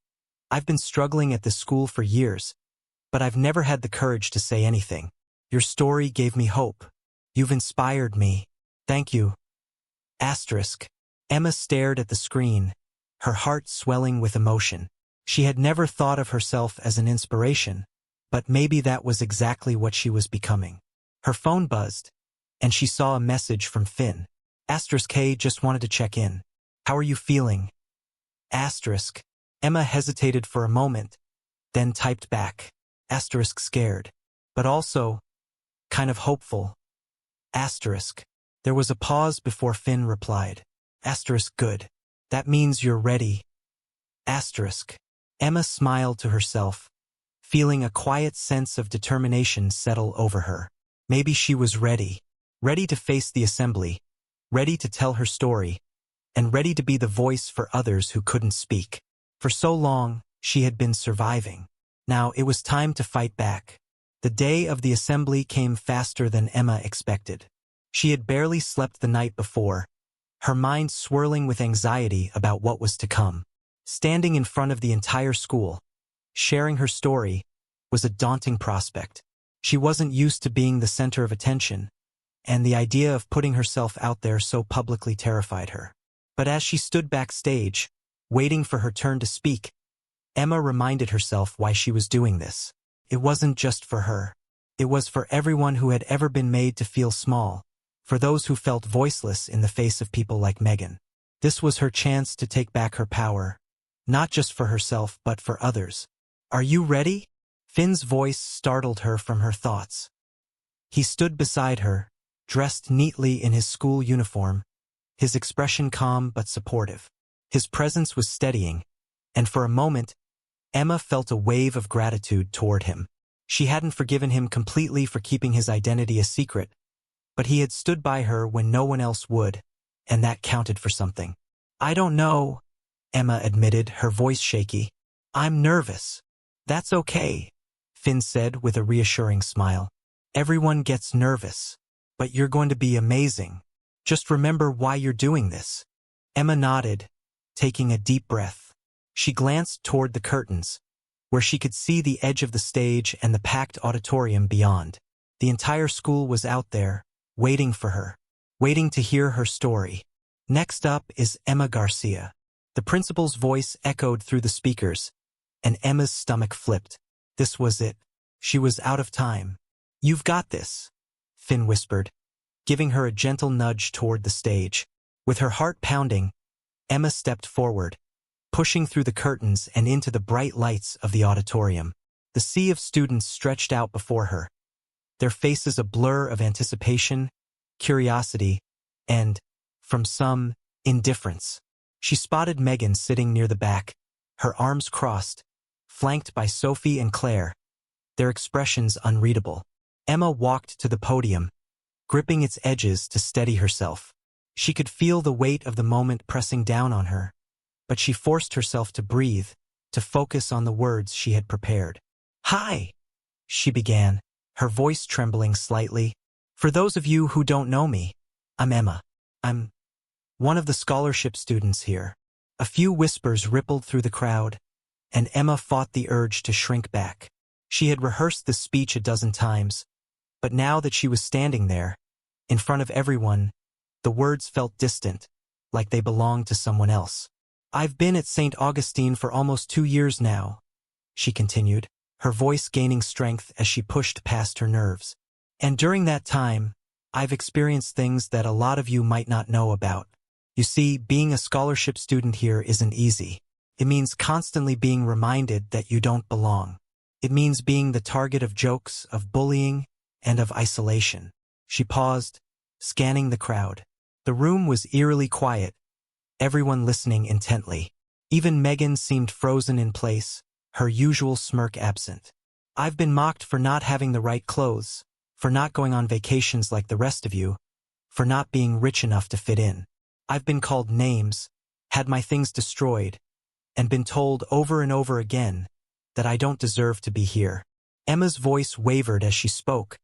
I've been struggling at this school for years, but I've never had the courage to say anything. Your story gave me hope. You've inspired me. Thank you. Emma stared at the screen, her heart swelling with emotion. She had never thought of herself as an inspiration, but maybe that was exactly what she was becoming. Her phone buzzed, and she saw a message from Finn. K just wanted to check in. How are you feeling? Emma hesitated for a moment, then typed back. Scared, but also kind of hopeful. There was a pause before Finn replied. Good. That means you're ready. Emma smiled to herself, feeling a quiet sense of determination settle over her. Maybe she was ready. Ready to face the assembly, ready to tell her story, and ready to be the voice for others who couldn't speak. For so long, she had been surviving. Now it was time to fight back. The day of the assembly came faster than Emma expected. She had barely slept the night before, her mind swirling with anxiety about what was to come. Standing in front of the entire school, sharing her story, was a daunting prospect. She wasn't used to being the center of attention, and the idea of putting herself out there so publicly terrified her. But as she stood backstage, waiting for her turn to speak, Emma reminded herself why she was doing this. It wasn't just for her. It was for everyone who had ever been made to feel small, for those who felt voiceless in the face of people like Megan. This was her chance to take back her power, not just for herself but for others. Are you ready? Finn's voice startled her from her thoughts. He stood beside her, dressed neatly in his school uniform, his expression calm but supportive. His presence was steadying, and for a moment, Emma felt a wave of gratitude toward him. She hadn't forgiven him completely for keeping his identity a secret, but he had stood by her when no one else would, and that counted for something. I don't know, Emma admitted, her voice shaky. I'm nervous. That's okay, Finn said with a reassuring smile. Everyone gets nervous, but you're going to be amazing. Just remember why you're doing this. Emma nodded, taking a deep breath. She glanced toward the curtains, where she could see the edge of the stage and the packed auditorium beyond. The entire school was out there, waiting for her, waiting to hear her story. Next up is Emma Garcia. The principal's voice echoed through the speakers, and Emma's stomach flipped. This was it. She was out of time. You've got this, Finn whispered, giving her a gentle nudge toward the stage. With her heart pounding, Emma stepped forward, pushing through the curtains and into the bright lights of the auditorium. The sea of students stretched out before her, their faces a blur of anticipation, curiosity, and, from some, indifference. She spotted Megan sitting near the back, her arms crossed, flanked by Sophie and Claire, their expressions unreadable. Emma walked to the podium, gripping its edges to steady herself. She could feel the weight of the moment pressing down on her, but she forced herself to breathe, to focus on the words she had prepared. "Hi," she began, her voice trembling slightly. "For those of you who don't know me, I'm Emma. I'm one of the scholarship students here." A few whispers rippled through the crowd, and Emma fought the urge to shrink back. She had rehearsed this speech a dozen times, but now that she was standing there, in front of everyone, the words felt distant, like they belonged to someone else. "I've been at St. Augustine for almost 2 years now," she continued, her voice gaining strength as she pushed past her nerves. "And during that time, I've experienced things that a lot of you might not know about. You see, being a scholarship student here isn't easy. It means constantly being reminded that you don't belong. It means being the target of jokes, of bullying, and of isolation." She paused, scanning the crowd. The room was eerily quiet, everyone listening intently. Even Megan seemed frozen in place, her usual smirk absent. "I've been mocked for not having the right clothes, for not going on vacations like the rest of you, for not being rich enough to fit in. I've been called names, had my things destroyed, and been told over and over again that I don't deserve to be here." Emma's voice wavered as she spoke,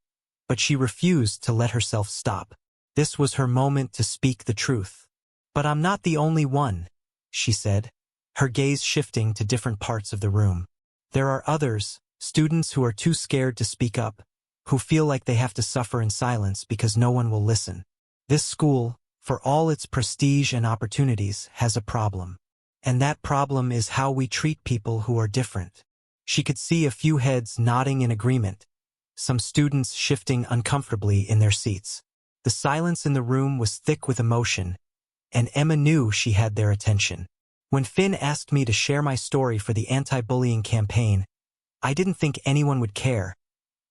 but she refused to let herself stop. This was her moment to speak the truth. "But I'm not the only one," she said, her gaze shifting to different parts of the room. "There are others, students who are too scared to speak up, who feel like they have to suffer in silence because no one will listen. This school, for all its prestige and opportunities, has a problem. And that problem is how we treat people who are different." She could see a few heads nodding in agreement, some students shifting uncomfortably in their seats. The silence in the room was thick with emotion, and Emma knew she had their attention. "When Finn asked me to share my story for the anti-bullying campaign, I didn't think anyone would care,"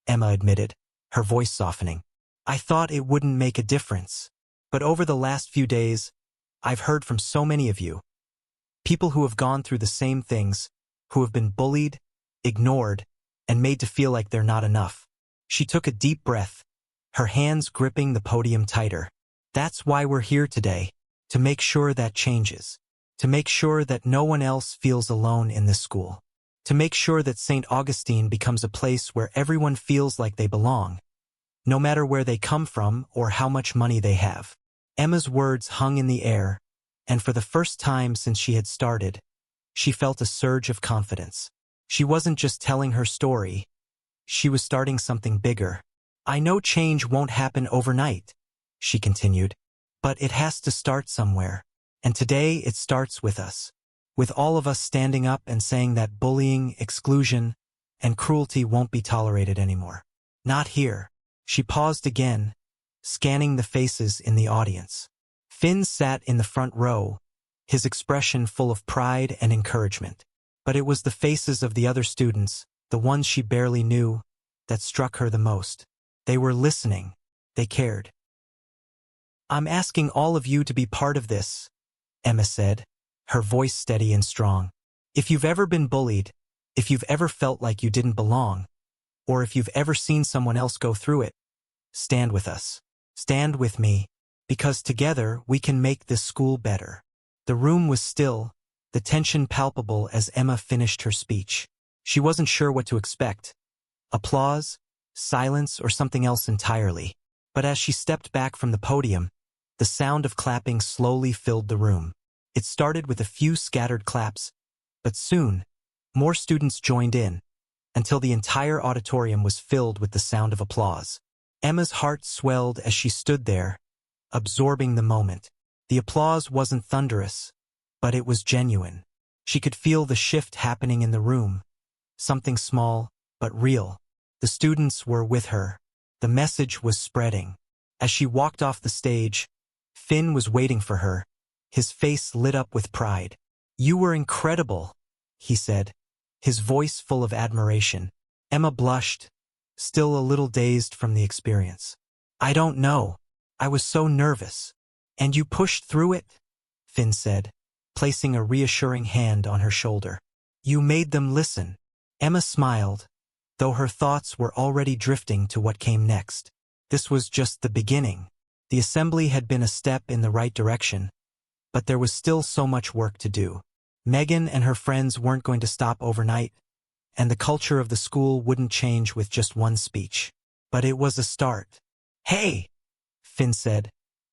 Emma admitted, her voice softening. "I thought it wouldn't make a difference. But over the last few days, I've heard from so many of you. People who have gone through the same things, who have been bullied, ignored, and made to feel like they're not enough." She took a deep breath, her hands gripping the podium tighter. "That's why we're here today, to make sure that changes. To make sure that no one else feels alone in this school. To make sure that St. Augustine becomes a place where everyone feels like they belong, no matter where they come from or how much money they have." Emma's words hung in the air, and for the first time since she had started, she felt a surge of confidence. She wasn't just telling her story, she was starting something bigger. "I know change won't happen overnight," she continued, "but it has to start somewhere. And today it starts with us. With all of us standing up and saying that bullying, exclusion, and cruelty won't be tolerated anymore. Not here." She paused again, scanning the faces in the audience. Finn sat in the front row, his expression full of pride and encouragement. But it was the faces of the other students, the ones she barely knew, that struck her the most. They were listening. They cared. "I'm asking all of you to be part of this," Emma said, her voice steady and strong. "If you've ever been bullied, if you've ever felt like you didn't belong, or if you've ever seen someone else go through it, stand with us. Stand with me, because together we can make this school better." The room was still, the tension palpable as Emma finished her speech. She wasn't sure what to expect. Applause, silence, or something else entirely. But as she stepped back from the podium, the sound of clapping slowly filled the room. It started with a few scattered claps, but soon, more students joined in, until the entire auditorium was filled with the sound of applause. Emma's heart swelled as she stood there, absorbing the moment. The applause wasn't thunderous, but it was genuine. She could feel the shift happening in the room, something small, but real. The students were with her. The message was spreading. As she walked off the stage, Finn was waiting for her, his face lit up with pride. "You were incredible," he said, his voice full of admiration. Emma blushed, still a little dazed from the experience. I don't know. I was so nervous. And you pushed through it? Finn said, placing a reassuring hand on her shoulder. You made them listen. Emma smiled, though her thoughts were already drifting to what came next. This was just the beginning. The assembly had been a step in the right direction, but there was still so much work to do. Megan and her friends weren't going to stop overnight, and the culture of the school wouldn't change with just one speech. But it was a start. Hey, Finn said,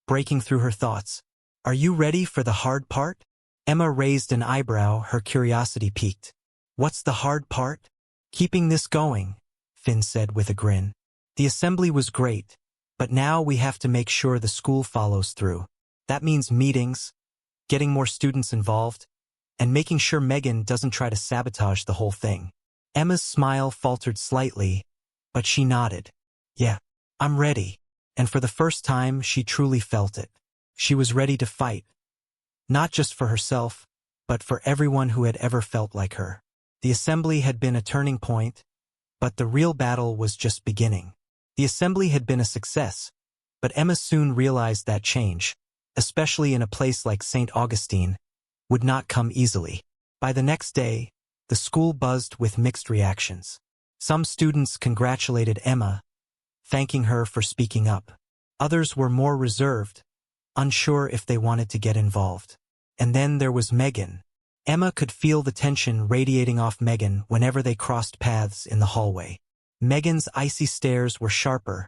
breaking through her thoughts. Are you ready for the hard part? Emma raised an eyebrow, her curiosity piqued. What's the hard part? Keeping this going, Finn said with a grin. The assembly was great, but now we have to make sure the school follows through. That means meetings, getting more students involved, and making sure Megan doesn't try to sabotage the whole thing. Emma's smile faltered slightly, but she nodded. Yeah, I'm ready. And for the first time, she truly felt it. She was ready to fight. Not just for herself, but for everyone who had ever felt like her. The assembly had been a turning point, but the real battle was just beginning. The assembly had been a success, but Emma soon realized that change, especially in a place like St. Augustine, would not come easily. By the next day, the school buzzed with mixed reactions. Some students congratulated Emma, thanking her for speaking up. Others were more reserved, unsure if they wanted to get involved. And then there was Megan. Emma could feel the tension radiating off Megan whenever they crossed paths in the hallway. Megan's icy stares were sharper,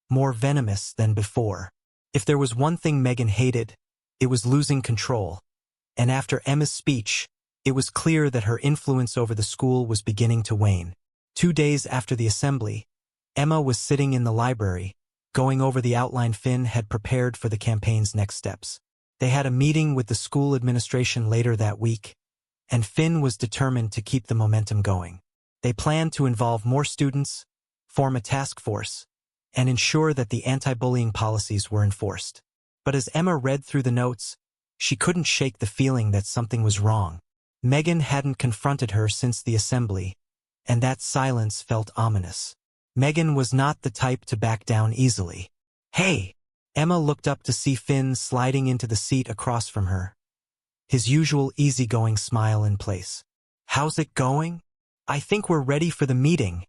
more venomous than before. If there was one thing Megan hated, it was losing control. And after Emma's speech, it was clear that her influence over the school was beginning to wane. 2 days after the assembly, Emma was sitting in the library, going over the outline Finn had prepared for the campaign's next steps. They had a meeting with the school administration later that week, and Finn was determined to keep the momentum going. They planned to involve more students, form a task force, and ensure that the anti-bullying policies were enforced. But as Emma read through the notes, she couldn't shake the feeling that something was wrong. Megan hadn't confronted her since the assembly, and that silence felt ominous. Megan was not the type to back down easily. Hey! Emma looked up to see Finn sliding into the seat across from her, his usual easygoing smile in place. How's it going? I think we're ready for the meeting,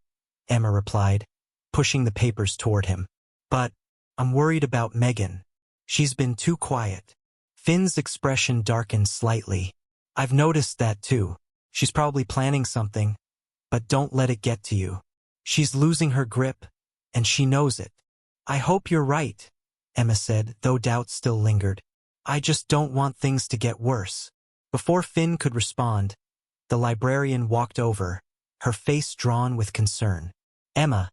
Emma replied, pushing the papers toward him. But I'm worried about Megan. She's been too quiet. Finn's expression darkened slightly. I've noticed that too. She's probably planning something, but don't let it get to you. She's losing her grip, and she knows it. I hope you're right, Emma said, though doubt still lingered. I just don't want things to get worse. Before Finn could respond, the librarian walked over, her face drawn with concern. Emma,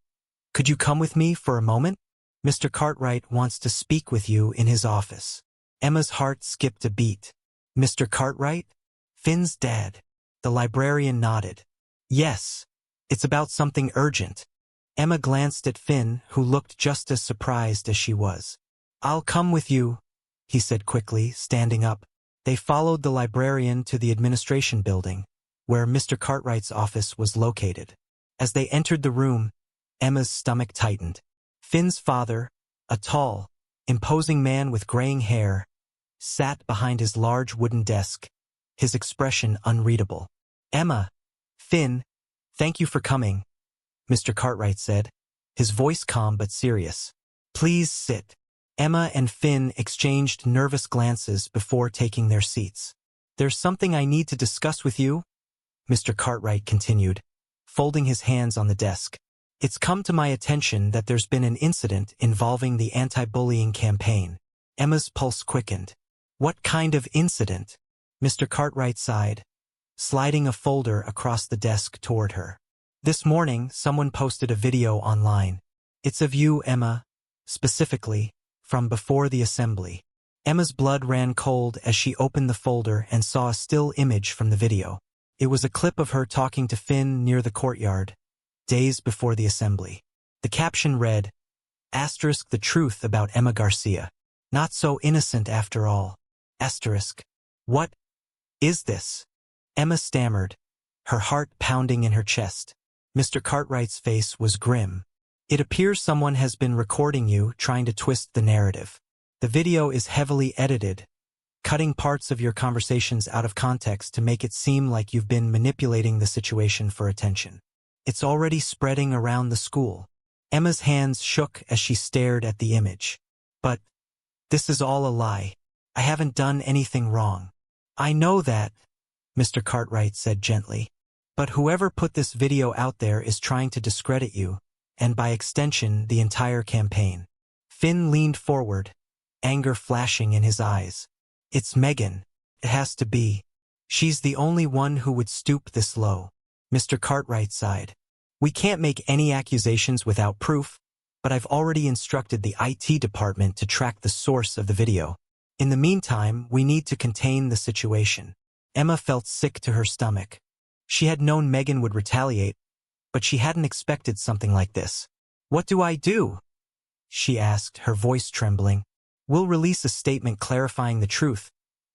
could you come with me for a moment? Mr. Cartwright wants to speak with you in his office. Emma's heart skipped a beat. Mr. Cartwright? Finn's dad. The librarian nodded. Yes, it's about something urgent. Emma glanced at Finn, who looked just as surprised as she was. I'll come with you, he said quickly, standing up. They followed the librarian to the administration building, where Mr. Cartwright's office was located. As they entered the room, Emma's stomach tightened. Finn's father, a tall, imposing man with graying hair, sat behind his large wooden desk, his expression unreadable. Emma, Finn, thank you for coming, Mr. Cartwright said, his voice calm but serious. Please sit. Emma and Finn exchanged nervous glances before taking their seats. There's something I need to discuss with you, Mr. Cartwright continued, folding his hands on the desk. It's come to my attention that there's been an incident involving the anti-bullying campaign. Emma's pulse quickened. What kind of incident? Mr. Cartwright sighed, sliding a folder across the desk toward her. This morning, someone posted a video online. It's of you, Emma, specifically, from before the assembly. Emma's blood ran cold as she opened the folder and saw a still image from the video. It was a clip of her talking to Finn near the courtyard, days before the assembly. The caption read, **, the truth about Emma Garcia. Not so innocent after all. **. What is this? Emma stammered, her heart pounding in her chest. Mr. Cartwright's face was grim. It appears someone has been recording you trying to twist the narrative. The video is heavily edited, cutting parts of your conversations out of context to make it seem like you've been manipulating the situation for attention. It's already spreading around the school. Emma's hands shook as she stared at the image. But this is all a lie. I haven't done anything wrong. I know that, Mr. Cartwright said gently. But whoever put this video out there is trying to discredit you, and by extension, the entire campaign. Finn leaned forward, anger flashing in his eyes. It's Megan. It has to be. She's the only one who would stoop this low. Mr. Cartwright sighed. We can't make any accusations without proof, but I've already instructed the IT department to track the source of the video. In the meantime, we need to contain the situation. Emma felt sick to her stomach. She had known Megan would retaliate, but she hadn't expected something like this. What do I do? She asked, her voice trembling. We'll release a statement clarifying the truth,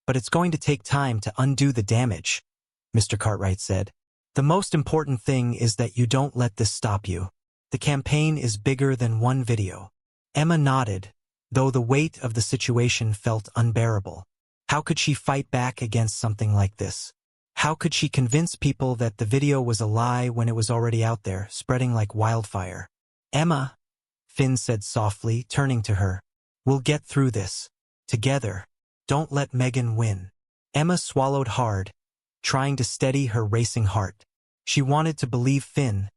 but it's going to take time to undo the damage, Mr. Cartwright said. The most important thing is that you don't let this stop you. The campaign is bigger than one video. Emma nodded, though the weight of the situation felt unbearable. How could she fight back against something like this? How could she convince people that the video was a lie when it was already out there, spreading like wildfire? Emma, Finn said softly, turning to her. We'll get through this. Together. Don't let Megan win. Emma swallowed hard, trying to steady her racing heart. She wanted to believe Finn,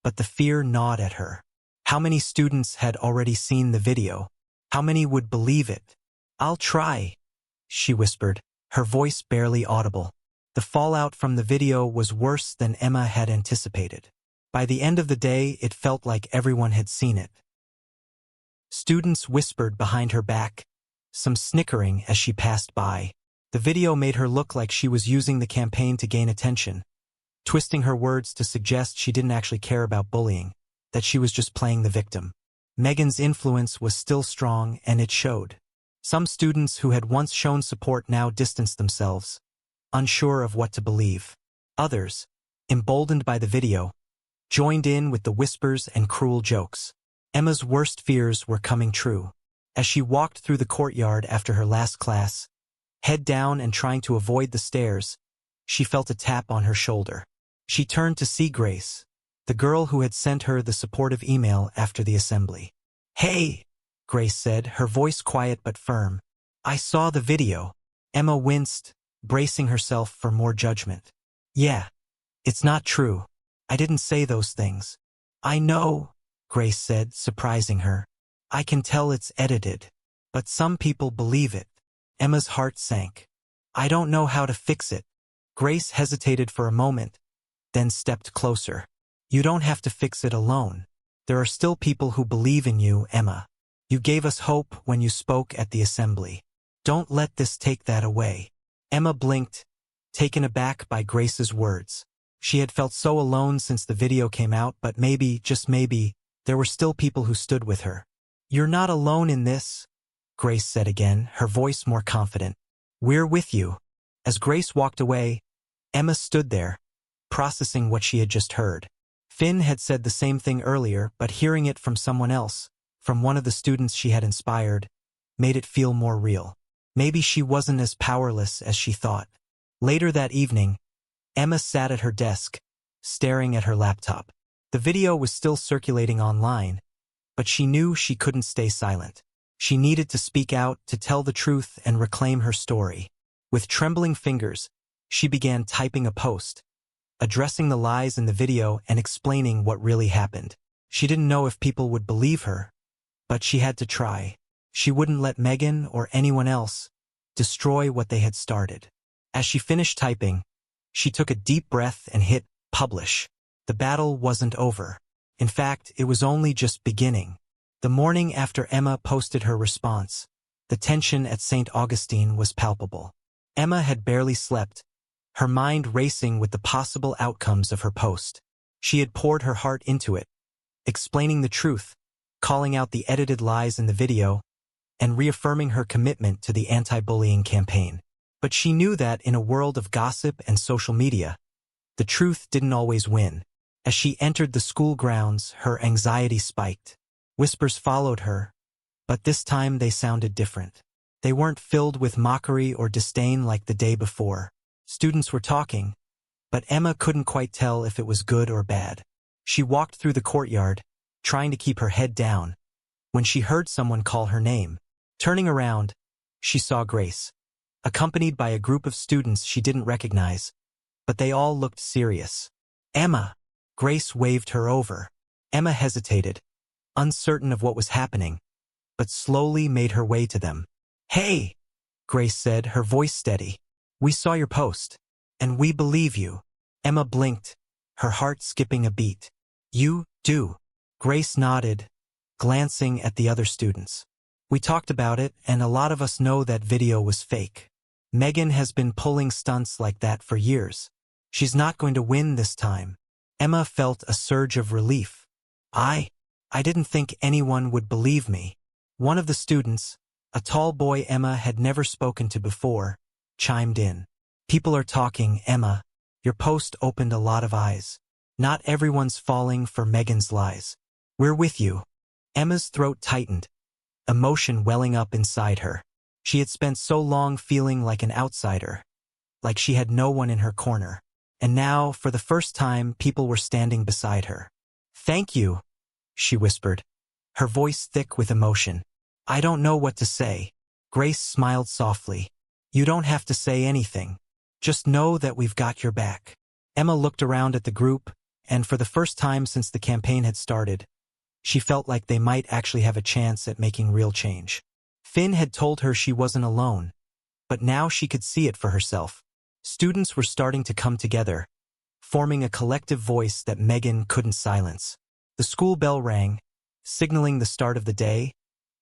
but the fear gnawed at her. How many students had already seen the video? How many would believe it? I'll try, she whispered, her voice barely audible. The fallout from the video was worse than Emma had anticipated. By the end of the day, it felt like everyone had seen it. Students whispered behind her back, some snickering as she passed by. The video made her look like she was using the campaign to gain attention, twisting her words to suggest she didn't actually care about bullying, that she was just playing the victim. Megan's influence was still strong, and it showed. Some students who had once shown support now distanced themselves, unsure of what to believe. Others, emboldened by the video, joined in with the whispers and cruel jokes. Emma's worst fears were coming true. As she walked through the courtyard after her last class, head down and trying to avoid the stairs, she felt a tap on her shoulder. She turned to see Grace, the girl who had sent her the supportive email after the assembly. Hey, Grace said, her voice quiet but firm. I saw the video. Emma winced, bracing herself for more judgment. Yeah, it's not true. I didn't say those things. I know, Grace said, surprising her. I can tell it's edited, but some people believe it. Emma's heart sank. I don't know how to fix it. Grace hesitated for a moment, then stepped closer. You don't have to fix it alone. There are still people who believe in you, Emma. You gave us hope when you spoke at the assembly. Don't let this take that away. Emma blinked, taken aback by Grace's words. She had felt so alone since the video came out, but maybe, just maybe, there were still people who stood with her. You're not alone in this, Grace said again, her voice more confident. We're with you. As Grace walked away, Emma stood there, processing what she had just heard. Finn had said the same thing earlier, but hearing it from someone else, from one of the students she had inspired, made it feel more real. Maybe she wasn't as powerless as she thought. Later that evening, Emma sat at her desk, staring at her laptop. The video was still circulating online, but she knew she couldn't stay silent. She needed to speak out, to tell the truth and reclaim her story. With trembling fingers, she began typing a post, addressing the lies in the video and explaining what really happened. She didn't know if people would believe her, but she had to try. She wouldn't let Megan or anyone else destroy what they had started. As she finished typing, she took a deep breath and hit publish. The battle wasn't over. In fact, it was only just beginning. The morning after Emma posted her response, the tension at St. Augustine was palpable. Emma had barely slept, her mind racing with the possible outcomes of her post. She had poured her heart into it, explaining the truth, calling out the edited lies in the video, and reaffirming her commitment to the anti-bullying campaign. But she knew that in a world of gossip and social media, the truth didn't always win. As she entered the school grounds, her anxiety spiked. Whispers followed her, but this time they sounded different. They weren't filled with mockery or disdain like the day before. Students were talking, but Emma couldn't quite tell if it was good or bad. She walked through the courtyard, trying to keep her head down, when she heard someone call her name. Turning around, she saw Grace, accompanied by a group of students she didn't recognize, but they all looked serious. "Emma!" Grace waved her over. Emma hesitated, uncertain of what was happening, but slowly made her way to them. "Hey!" Grace said, her voice steady. "We saw your post, and we believe you." Emma blinked, her heart skipping a beat. "You do?" Grace nodded, glancing at the other students. "We talked about it, and a lot of us know that video was fake. Megan has been pulling stunts like that for years. She's not going to win this time." Emma felt a surge of relief. I didn't think anyone would believe me." One of the students, a tall boy Emma had never spoken to before, chimed in. "People are talking, Emma. Your post opened a lot of eyes. Not everyone's falling for Megan's lies. We're with you." Emma's throat tightened, emotion welling up inside her. She had spent so long feeling like an outsider, like she had no one in her corner. And now, for the first time, people were standing beside her. "Thank you," she whispered, her voice thick with emotion. "I don't know what to say." Grace smiled softly. "You don't have to say anything. Just know that we've got your back." Emma looked around at the group, and for the first time since the campaign had started, she felt like they might actually have a chance at making real change. Finn had told her she wasn't alone, but now she could see it for herself. Students were starting to come together, forming a collective voice that Megan couldn't silence. The school bell rang, signaling the start of the day,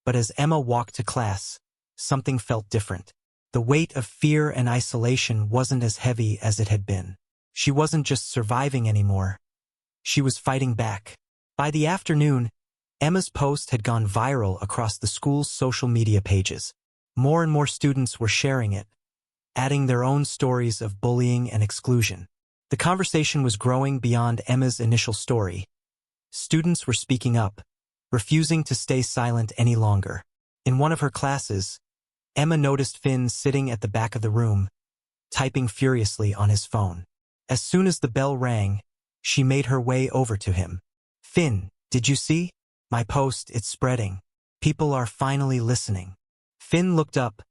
but as Emma walked to class, something felt different. The weight of fear and isolation wasn't as heavy as it had been. She wasn't just surviving anymore. She was fighting back. By the afternoon, Emma's post had gone viral across the school's social media pages. More and more students were sharing it, adding their own stories of bullying and exclusion. The conversation was growing beyond Emma's initial story. Students were speaking up, refusing to stay silent any longer. In one of her classes, Emma noticed Finn sitting at the back of the room, typing furiously on his phone. As soon as the bell rang, she made her way over to him. "Finn, did you see? My post, it's spreading. People are finally listening." Finn looked up,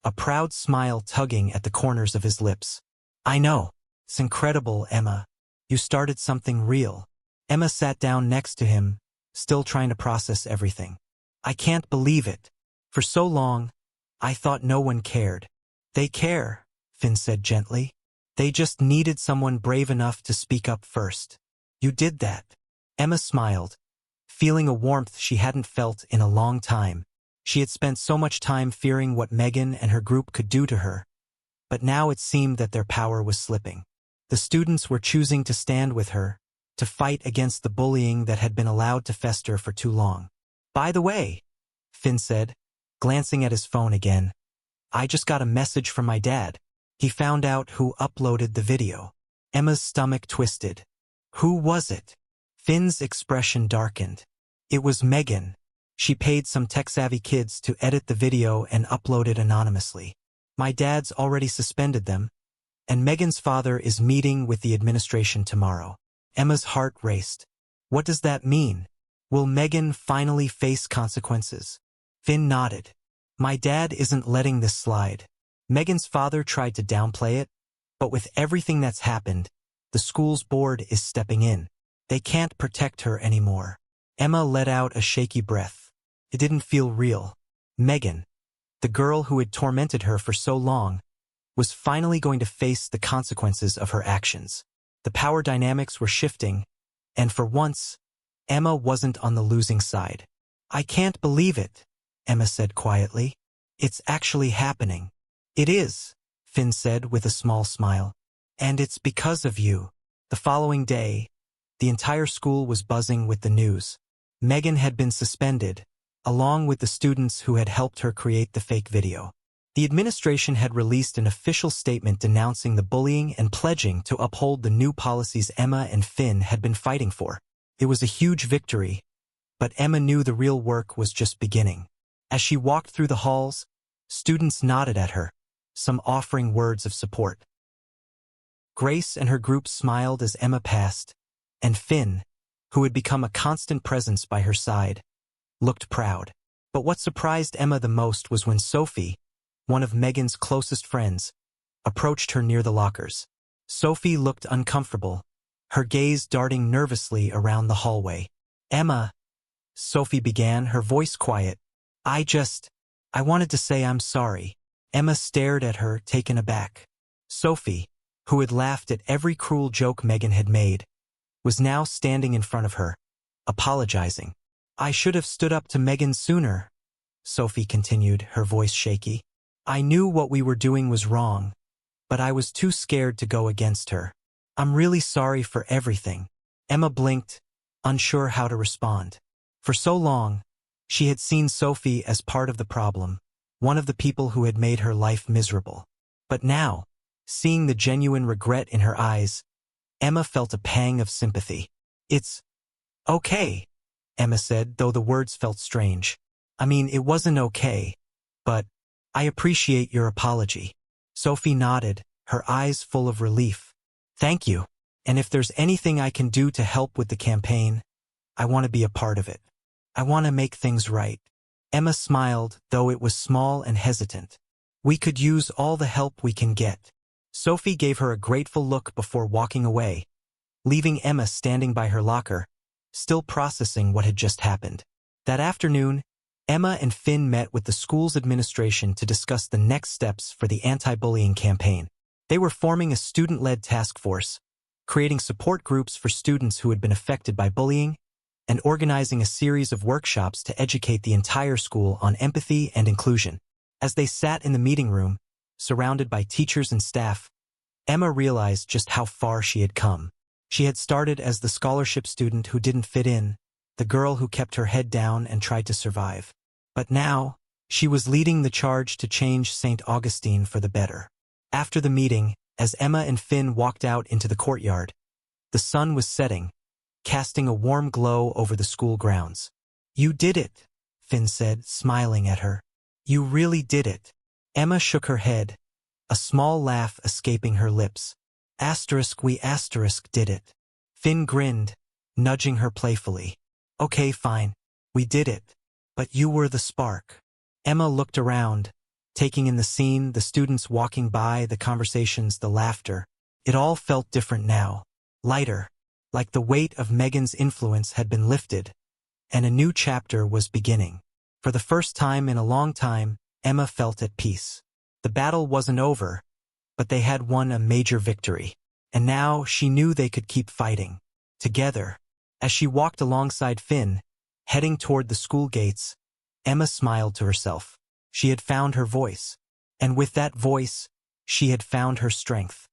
a proud smile tugging at the corners of his lips. "I know. It's incredible, Emma. You started something real." Emma sat down next to him, still trying to process everything. "I can't believe it. For so long, I thought no one cared." "They care," Finn said gently. "They just needed someone brave enough to speak up first. You did that." Emma smiled, feeling a warmth she hadn't felt in a long time. She had spent so much time fearing what Megan and her group could do to her, but now it seemed that their power was slipping. The students were choosing to stand with her, to fight against the bullying that had been allowed to fester for too long. "By the way," Finn said, glancing at his phone again, "I just got a message from my dad. He found out who uploaded the video." Emma's stomach twisted. "Who was it?" Finn's expression darkened. "It was Megan. She paid some tech-savvy kids to edit the video and upload it anonymously. My dad's already suspended them, and Megan's father is meeting with the administration tomorrow." Emma's heart raced. "What does that mean? Will Megan finally face consequences?" Finn nodded. "My dad isn't letting this slide. Megan's father tried to downplay it, but with everything that's happened, the school's board is stepping in. They can't protect her anymore." Emma let out a shaky breath. It didn't feel real. Megan, the girl who had tormented her for so long, was finally going to face the consequences of her actions. The power dynamics were shifting, and for once, Emma wasn't on the losing side. "I can't believe it," Emma said quietly. "It's actually happening." "It is," Finn said with a small smile. "And it's because of you." The following day, the entire school was buzzing with the news. Megan had been suspended, along with the students who had helped her create the fake video. The administration had released an official statement denouncing the bullying and pledging to uphold the new policies Emma and Finn had been fighting for. It was a huge victory, but Emma knew the real work was just beginning. As she walked through the halls, students nodded at her, some offering words of support. Grace and her group smiled as Emma passed, and Finn, who had become a constant presence by her side, looked proud. But what surprised Emma the most was when Sophie, one of Megan's closest friends, approached her near the lockers. Sophie looked uncomfortable, her gaze darting nervously around the hallway. "Emma," Sophie began, her voice quiet. I wanted to say I'm sorry." Emma stared at her, taken aback. Sophie, who had laughed at every cruel joke Megan had made, was now standing in front of her, apologizing. "I should have stood up to Megan sooner," Sophie continued, her voice shaky. "I knew what we were doing was wrong, but I was too scared to go against her. I'm really sorry for everything." Emma blinked, unsure how to respond. For so long, she had seen Sophie as part of the problem, one of the people who had made her life miserable. But now, seeing the genuine regret in her eyes, Emma felt a pang of sympathy. "It's okay," Emma said, though the words felt strange. "I mean, it wasn't okay, but I appreciate your apology." Sophie nodded, her eyes full of relief. "Thank you. And if there's anything I can do to help with the campaign, I want to be a part of it. I want to make things right." Emma smiled, though it was small and hesitant. "We could use all the help we can get." Sophie gave her a grateful look before walking away, leaving Emma standing by her locker, still processing what had just happened. That afternoon, Emma and Finn met with the school's administration to discuss the next steps for the anti-bullying campaign. They were forming a student-led task force, creating support groups for students who had been affected by bullying, and organizing a series of workshops to educate the entire school on empathy and inclusion. As they sat in the meeting room, surrounded by teachers and staff, Emma realized just how far she had come. She had started as the scholarship student who didn't fit in, the girl who kept her head down and tried to survive. But now, she was leading the charge to change St. Augustine for the better. After the meeting, as Emma and Finn walked out into the courtyard, the sun was setting, casting a warm glow over the school grounds. "You did it," Finn said, smiling at her. "You really did it." Emma shook her head, a small laugh escaping her lips. We did it." Finn grinned, nudging her playfully. "Okay, fine. We did it. But you were the spark." Emma looked around, taking in the scene, the students walking by, the conversations, the laughter. It all felt different now, lighter, like the weight of Megan's influence had been lifted, and a new chapter was beginning. For the first time in a long time, Emma felt at peace. The battle wasn't over, but they had won a major victory, and now she knew they could keep fighting, together. As she walked alongside Finn, heading toward the school gates, Emma smiled to herself. She had found her voice, and with that voice, she had found her strength.